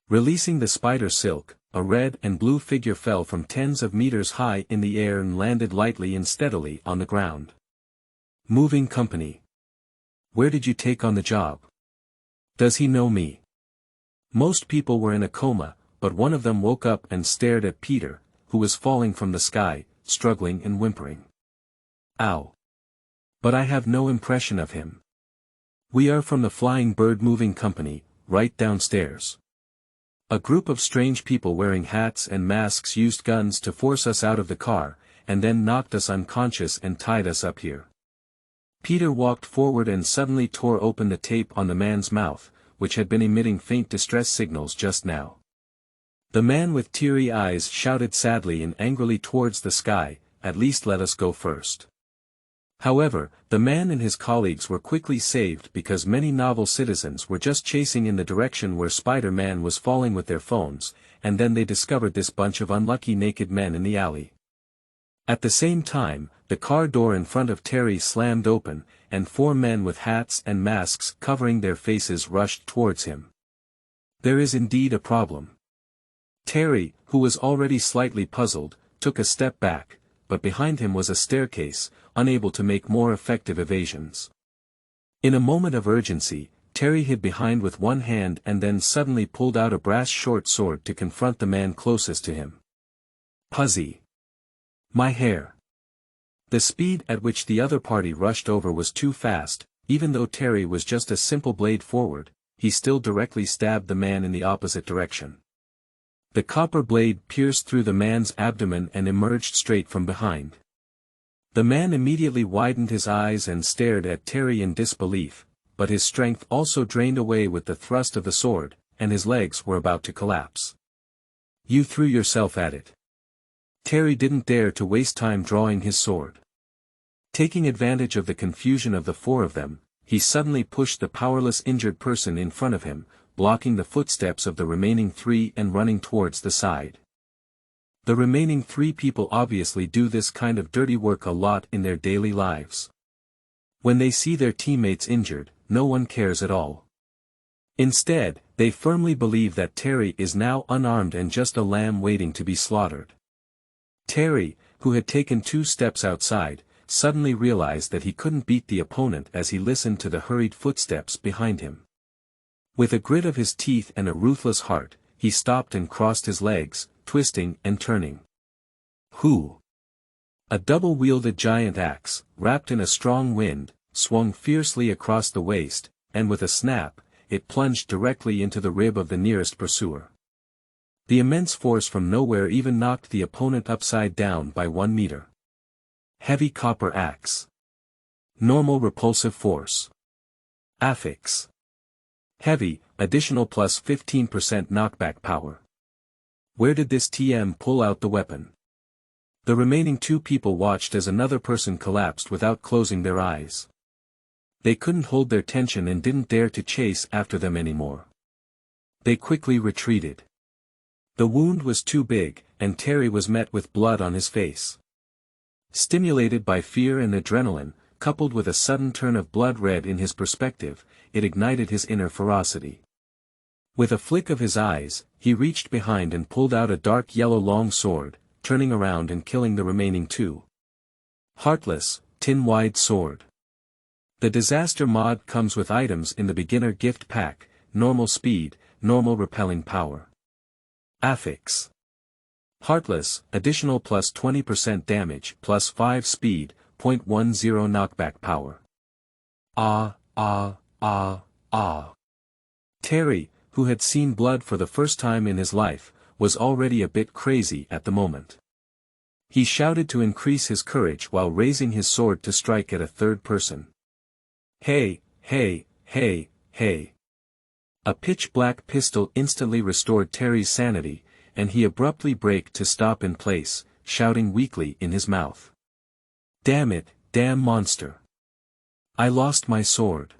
Releasing the spider silk, a red and blue figure fell from tens of meters high in the air and landed lightly and steadily on the ground. Moving company. Where did you take on the job? Does he know me? Most people were in a coma, but one of them woke up and stared at Peter, who was falling from the sky, struggling and whimpering. Ow! But I have no impression of him. We are from the Flying Bird Moving Company, right downstairs. A group of strange people wearing hats and masks used guns to force us out of the car, and then knocked us unconscious and tied us up here. Peter walked forward and suddenly tore open the tape on the man's mouth, which had been emitting faint distress signals just now. The man with teary eyes shouted sadly and angrily towards the sky, "At least let us go first." However, the man and his colleagues were quickly saved because many novel citizens were just chasing in the direction where Spider-Man was falling with their phones, and then they discovered this bunch of unlucky naked men in the alley. At the same time, the car door in front of Terry slammed open, and 4 men with hats and masks covering their faces rushed towards him. There is indeed a problem. Terry, who was already slightly puzzled, took a step back, but behind him was a staircase, unable to make more effective evasions. In a moment of urgency, Terry hid behind with one hand and then suddenly pulled out a brass short sword to confront the man closest to him. Puzzy. My hair. The speed at which the other party rushed over was too fast. Even though Terry was just a simple blade forward, he still directly stabbed the man in the opposite direction. The copper blade pierced through the man's abdomen and emerged straight from behind. The man immediately widened his eyes and stared at Terry in disbelief, but his strength also drained away with the thrust of the sword, and his legs were about to collapse. You threw yourself at it. Terry didn't dare to waste time drawing his sword. Taking advantage of the confusion of the 4 of them, he suddenly pushed the powerless injured person in front of him, blocking the footsteps of the remaining 3 and running towards the side. The remaining 3 people obviously do this kind of dirty work a lot in their daily lives. When they see their teammates injured, no one cares at all. Instead, they firmly believe that Terry is now unarmed and just a lamb waiting to be slaughtered. Terry, who had taken 2 steps outside, suddenly realized that he couldn't beat the opponent as he listened to the hurried footsteps behind him. With a grit of his teeth and a ruthless heart, he stopped and crossed his legs, twisting and turning. Who? A double-wielded giant axe, wrapped in a strong wind, swung fiercely across the waist, and with a snap, it plunged directly into the rib of the nearest pursuer. The immense force from nowhere even knocked the opponent upside down by 1 meter. Heavy copper axe. Normal repulsive force. Affix. Heavy, additional plus 15% knockback power. Where did this TM pull out the weapon? The remaining 2 people watched as another person collapsed without closing their eyes. They couldn't hold their tension and didn't dare to chase after them anymore. They quickly retreated. The wound was too big, and Terry was met with blood on his face. Stimulated by fear and adrenaline, coupled with a sudden turn of blood red in his perspective, it ignited his inner ferocity. With a flick of his eyes, he reached behind and pulled out a dark yellow long sword, turning around and killing the remaining 2. Heartless, tin-wide sword. The disaster mod comes with items in the beginner gift pack, normal speed, normal repelling power. Affix. Heartless, additional plus 20% damage, plus 5 speed, 0.10 knockback power. Terry, who had seen blood for the first time in his life, was already a bit crazy at the moment. He shouted to increase his courage while raising his sword to strike at a third person. Hey, hey, hey, hey. A pitch-black pistol instantly restored Terry's sanity, and he abruptly braked to stop in place, shouting weakly in his mouth. Damn it, damn monster. I lost my sword.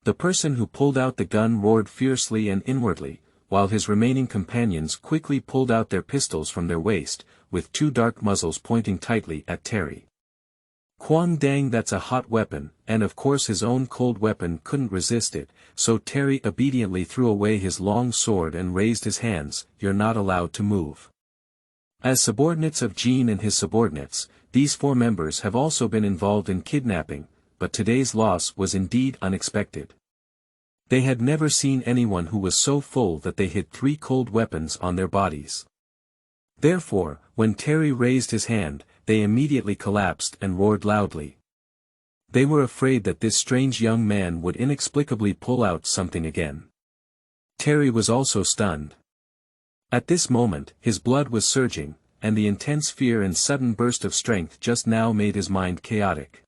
The person who pulled out the gun roared fiercely and inwardly, while his remaining companions quickly pulled out their pistols from their waist, with 2 dark muzzles pointing tightly at Terry. Quang dang, that's a hot weapon, and of course his own cold weapon couldn't resist it, so Terry obediently threw away his long sword and raised his hands. You're not allowed to move. As subordinates of Gene and his subordinates, these 4 members have also been involved in kidnapping, but today's loss was indeed unexpected. They had never seen anyone who was so full that they hid 3 cold weapons on their bodies. Therefore, when Terry raised his hand, they immediately collapsed and roared loudly. They were afraid that this strange young man would inexplicably pull out something again. Terry was also stunned. At this moment, his blood was surging, and the intense fear and sudden burst of strength just now made his mind chaotic.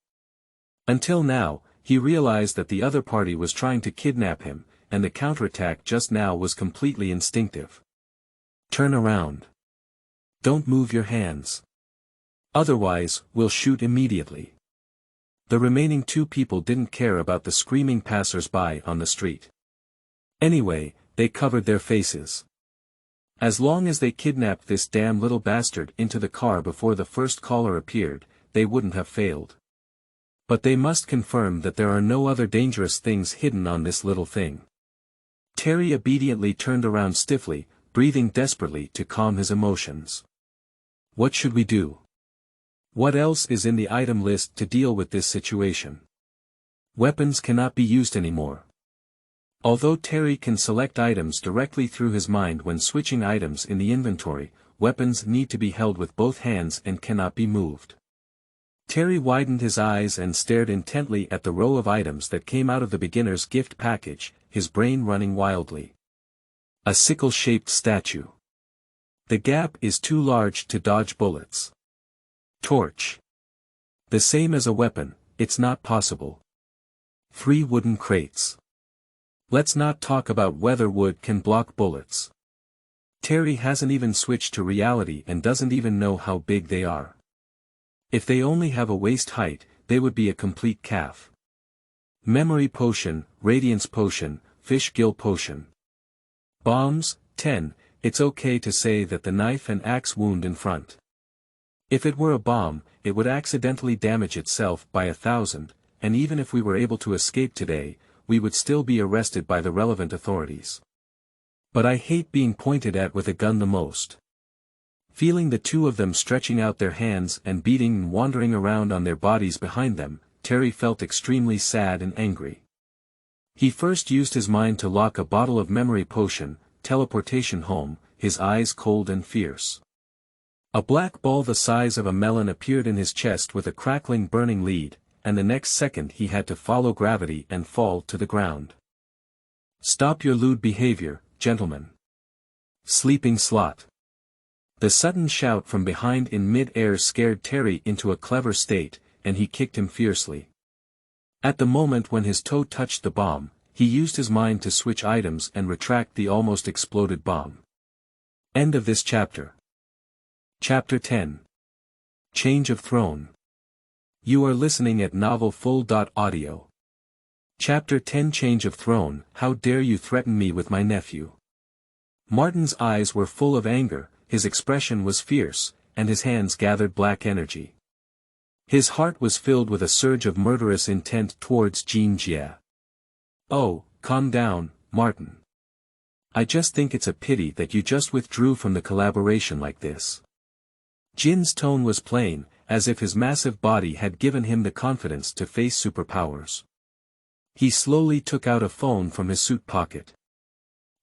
Until now, he realized that the other party was trying to kidnap him, and the counterattack just now was completely instinctive. Turn around. Don't move your hands. Otherwise, we'll shoot immediately. The remaining 2 people didn't care about the screaming passers-by on the street. Anyway, they covered their faces. As long as they kidnapped this damn little bastard into the car before the first caller appeared, they wouldn't have failed. But they must confirm that there are no other dangerous things hidden on this little thing. Terry obediently turned around stiffly, breathing desperately to calm his emotions. What should we do? What else is in the item list to deal with this situation? Weapons cannot be used anymore. Although Terry can select items directly through his mind when switching items in the inventory, weapons need to be held with both hands and cannot be moved. Terry widened his eyes and stared intently at the row of items that came out of the beginner's gift package, his brain running wildly. A sickle-shaped statue. The gap is too large to dodge bullets. Torch. The same as a weapon, it's not possible. 3 wooden crates. Let's not talk about whether wood can block bullets. Terry hasn't even switched to reality and doesn't even know how big they are. If they only have a waist height, they would be a complete calf. Memory potion, radiance potion, fish gill potion. Bombs, 10, it's okay to say that the knife and axe wound in front. If it were a bomb, it would accidentally damage itself by 1,000, and even if we were able to escape today, we would still be arrested by the relevant authorities. But I hate being pointed at with a gun the most. Feeling the two of them stretching out their hands and beating and wandering around on their bodies behind them, Terry felt extremely sad and angry. He first used his mind to lock a bottle of memory potion, teleportation home, his eyes cold and fierce. A black ball the size of a melon appeared in his chest with a crackling burning lead, and the next second he had to follow gravity and fall to the ground. Stop your lewd behavior, gentlemen. Sleeping slot. The sudden shout from behind in mid-air scared Terry into a clever state, and he kicked him fiercely. At the moment when his toe touched the bomb, he used his mind to switch items and retract the almost exploded bomb. End of this chapter. Chapter 10. Change of Throne. You are listening at novelfull.audio. Chapter 10 Change of Throne. How dare you threaten me with my nephew? Martin's eyes were full of anger, his expression was fierce, and his hands gathered black energy. His heart was filled with a surge of murderous intent towards Jean Jie. Oh, calm down, Martin. I just think it's a pity that you just withdrew from the collaboration like this. Jin's tone was plain, as if his massive body had given him the confidence to face superpowers. He slowly took out a phone from his suit pocket.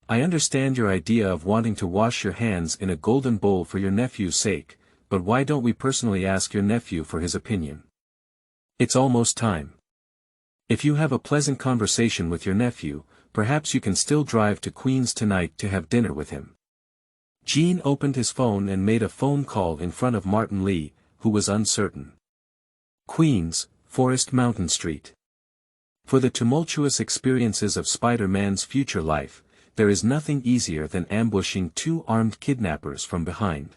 I understand your idea of wanting to wash your hands in a golden bowl for your nephew's sake, but why don't we personally ask your nephew for his opinion? It's almost time. If you have a pleasant conversation with your nephew, perhaps you can still drive to Queens tonight to have dinner with him. Jean opened his phone and made a phone call in front of Martin Lee, who was uncertain. Queens, Forest Mountain Street. For the tumultuous experiences of Spider-Man's future life, there is nothing easier than ambushing two armed kidnappers from behind.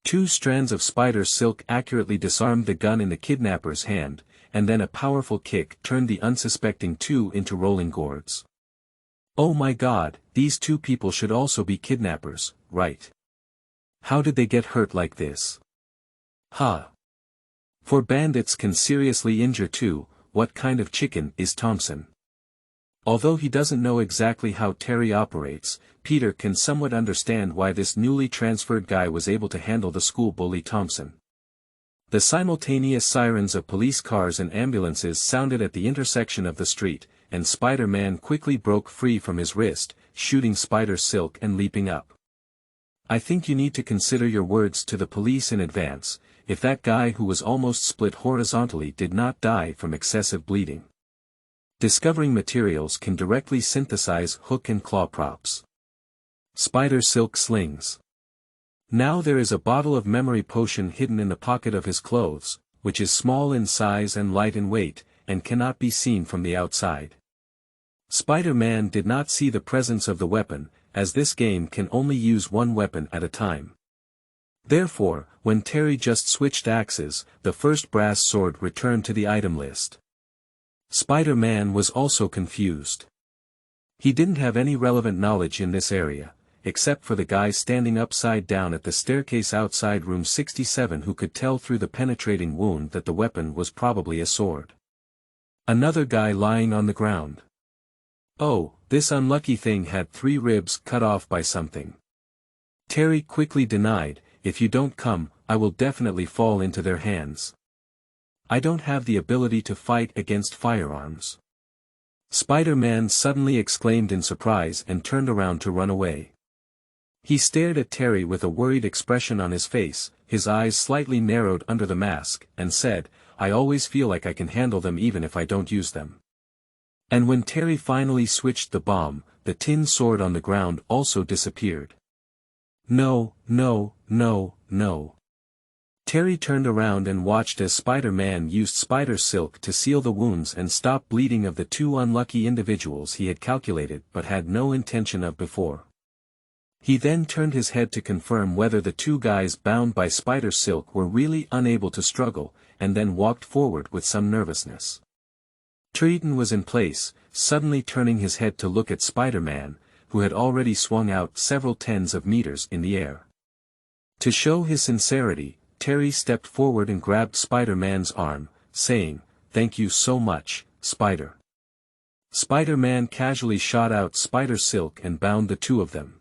2 strands of spider silk accurately disarmed the gun in the kidnapper's hand, and then a powerful kick turned the unsuspecting two into rolling gourds. Oh my God, these 2 people should also be kidnappers, right? How did they get hurt like this? Ha! For bandits can seriously injure too. What kind of chicken is Thompson? Although he doesn't know exactly how Terry operates, Peter can somewhat understand why this newly transferred guy was able to handle the school bully Thompson. The simultaneous sirens of police cars and ambulances sounded at the intersection of the street, and Spider-Man quickly broke free from his wrist, shooting spider silk and leaping up. I think you need to consider your words to the police in advance, if that guy who was almost split horizontally did not die from excessive bleeding. Discovering materials can directly synthesize hook and claw props. Spider silk slings. Now there is a bottle of memory potion hidden in the pocket of his clothes, which is small in size and light in weight, and cannot be seen from the outside. Spider-Man did not see the presence of the weapon, as this game can only use one weapon at a time. Therefore, when Terry just switched axes, the first brass sword returned to the item list. Spider-Man was also confused. He didn't have any relevant knowledge in this area, except for the guy standing upside down at the staircase outside room 67 who could tell through the penetrating wound that the weapon was probably a sword. Another guy lying on the ground. Oh, this unlucky thing had 3 ribs cut off by something. Terry quickly denied, if you don't come, I will definitely fall into their hands. I don't have the ability to fight against firearms. Spider-Man suddenly exclaimed in surprise and turned around to run away. He stared at Terry with a worried expression on his face, his eyes slightly narrowed under the mask, and said, I always feel like I can handle them even if I don't use them. And when Terry finally switched the bomb, the tin sword on the ground also disappeared. No, no, no, no. Terry turned around and watched as Spider-Man used spider silk to seal the wounds and stop bleeding of the 2 unlucky individuals he had calculated but had no intention of before. He then turned his head to confirm whether the 2 guys bound by spider silk were really unable to struggle, and then walked forward with some nervousness. Triton was in place, suddenly turning his head to look at Spider-Man, who had already swung out several tens of meters in the air. To show his sincerity, Terry stepped forward and grabbed Spider-Man's arm, saying, Thank you so much, Spider. Spider-Man casually shot out spider silk and bound the 2 of them.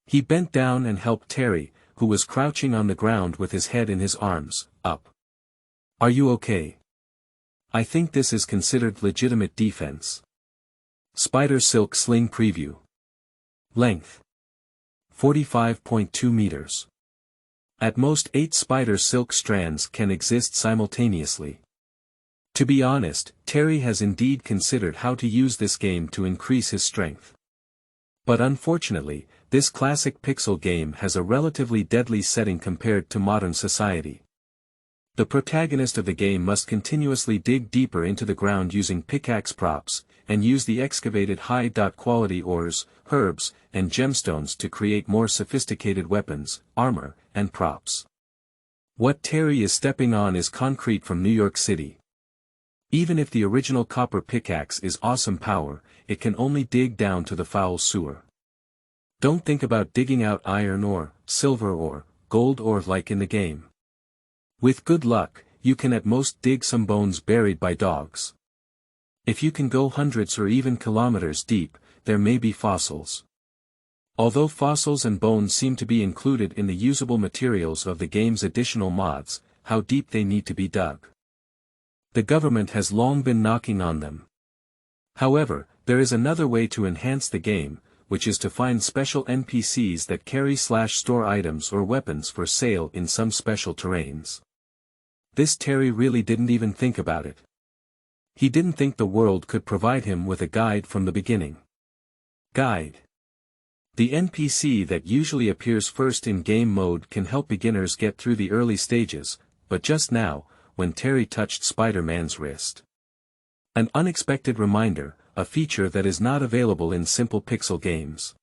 He bent down and helped Terry, who was crouching on the ground with his head in his arms, up. Are you okay? I think this is considered legitimate defense. Spider Silk Sling Preview. Length: 45.2 meters. At most 8 spider silk strands can exist simultaneously. To be honest, Terry has indeed considered how to use this game to increase his strength. But unfortunately, this classic pixel game has a relatively deadly setting compared to modern society. The protagonist of the game must continuously dig deeper into the ground using pickaxe props, and use the excavated high-quality ores, herbs, and gemstones to create more sophisticated weapons, armor, and props. What Terry is stepping on is concrete from New York City. Even if the original copper pickaxe is awesome power, it can only dig down to the foul sewer. Don't think about digging out iron ore, silver ore, gold ore like in the game. With good luck, you can at most dig some bones buried by dogs. If you can go hundreds or even kilometers deep, there may be fossils. Although fossils and bones seem to be included in the usable materials of the game's additional mods, how deep they need to be dug. The government has long been knocking on them. However, there is another way to enhance the game, which is to find special NPCs that carry/store items or weapons for sale in some special terrains. This Terry really didn't even think about it. He didn't think the world could provide him with a guide from the beginning. Guide. The NPC that usually appears first in game mode can help beginners get through the early stages, but just now, when Terry touched Spider-Man's wrist. An unexpected reminder, a feature that is not available in simple pixel games.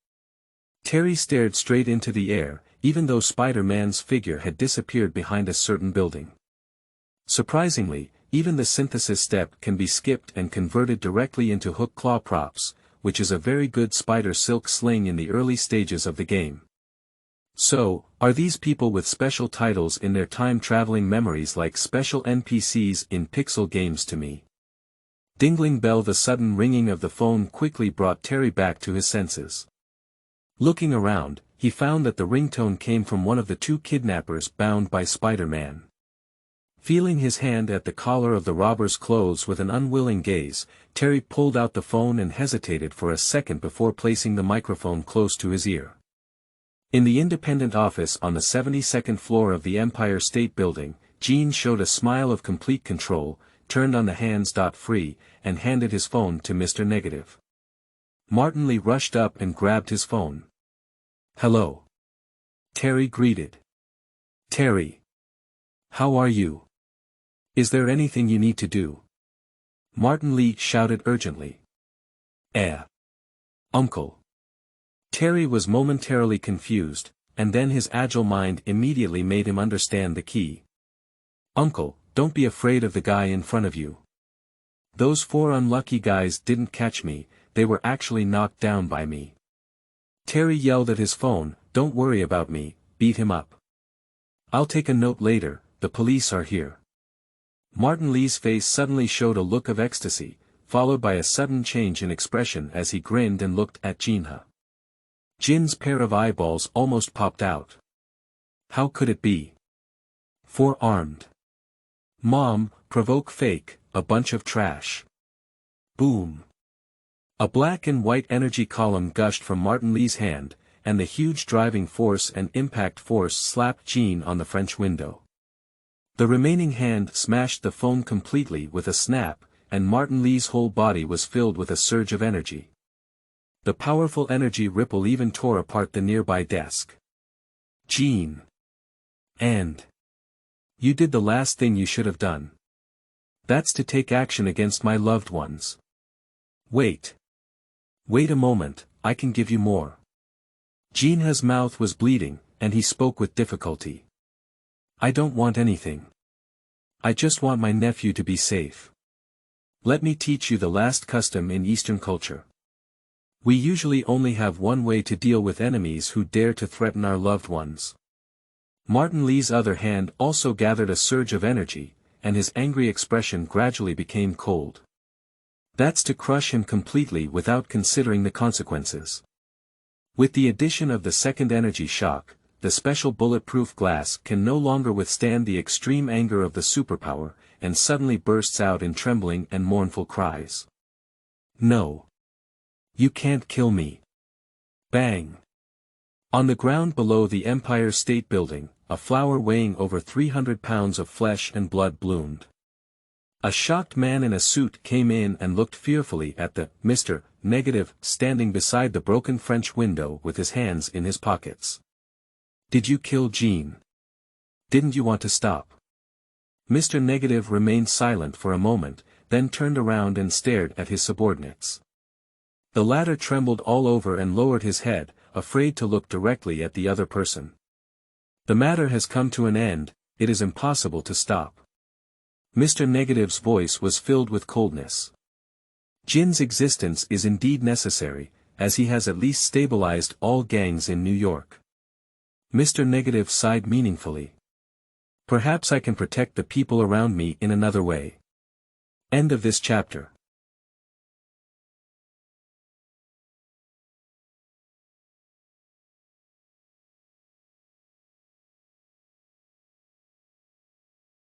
Terry stared straight into the air, even though Spider-Man's figure had disappeared behind a certain building. Surprisingly, even the synthesis step can be skipped and converted directly into hook claw props, which is a very good spider silk sling in the early stages of the game. So, are these people with special titles in their time-traveling memories like special NPCs in pixel games to me? Dingling bell. The sudden ringing of the phone quickly brought Terry back to his senses. Looking around, he found that the ringtone came from one of the 2 kidnappers bound by Spider-Man. Feeling his hand at the collar of the robber's clothes with an unwilling gaze, Terry pulled out the phone and hesitated for a second before placing the microphone close to his ear. In the independent office on the 72nd floor of the Empire State Building, Gene showed a smile of complete control, turned on the hands-free, and handed his phone to Mr. Negative. Martin Lee rushed up and grabbed his phone. "Hello." Terry greeted. "Terry. How are you? Is there anything you need to do?" Martin Lee shouted urgently. Uncle." Terry was momentarily confused, and then his agile mind immediately made him understand the key. "Uncle, don't be afraid of the guy in front of you. Those 4 unlucky guys didn't catch me, they were actually knocked down by me." Terry yelled at his phone, "Don't worry about me, beat him up. I'll take a note later, the police are here." Martin Lee's face suddenly showed a look of ecstasy, followed by a sudden change in expression as he grinned and looked at Jinha. Jin's pair of eyeballs almost popped out. How could it be? 4 armed. Mom, provoke fake, a bunch of trash. Boom. A black and white energy column gushed from Martin Lee's hand, and the huge driving force and impact force slapped Jean on the French window. The remaining hand smashed the phone completely with a snap, and Martin Lee's whole body was filled with a surge of energy. The powerful energy ripple even tore apart the nearby desk. "Jean. And you did the last thing you should have done. That's to take action against my loved ones. Wait. Wait a moment, I can give you more." Jinha's mouth was bleeding, and he spoke with difficulty. "I don't want anything. I just want my nephew to be safe. Let me teach you the last custom in Eastern culture. We usually only have one way to deal with enemies who dare to threaten our loved ones." Martin Lee's other hand also gathered a surge of energy, and his angry expression gradually became cold. "That's to crush him completely without considering the consequences." With the addition of the second energy shock, the special bulletproof glass can no longer withstand the extreme anger of the superpower, and suddenly bursts out in trembling and mournful cries. No. You can't kill me. Bang. On the ground below the Empire State Building, a flower weighing over 300 pounds of flesh and blood bloomed. A shocked man in a suit came in and looked fearfully at the Mr. Negative standing beside the broken French window with his hands in his pockets. Did you kill Jean? Didn't you want to stop? Mr. Negative remained silent for a moment, then turned around and stared at his subordinates. The latter trembled all over and lowered his head, afraid to look directly at the other person. The matter has come to an end, it is impossible to stop. Mr. Negative's voice was filled with coldness. Jin's existence is indeed necessary, as he has at least stabilized all gangs in New York. Mr. Negative sighed meaningfully. Perhaps I can protect the people around me in another way. End of this chapter.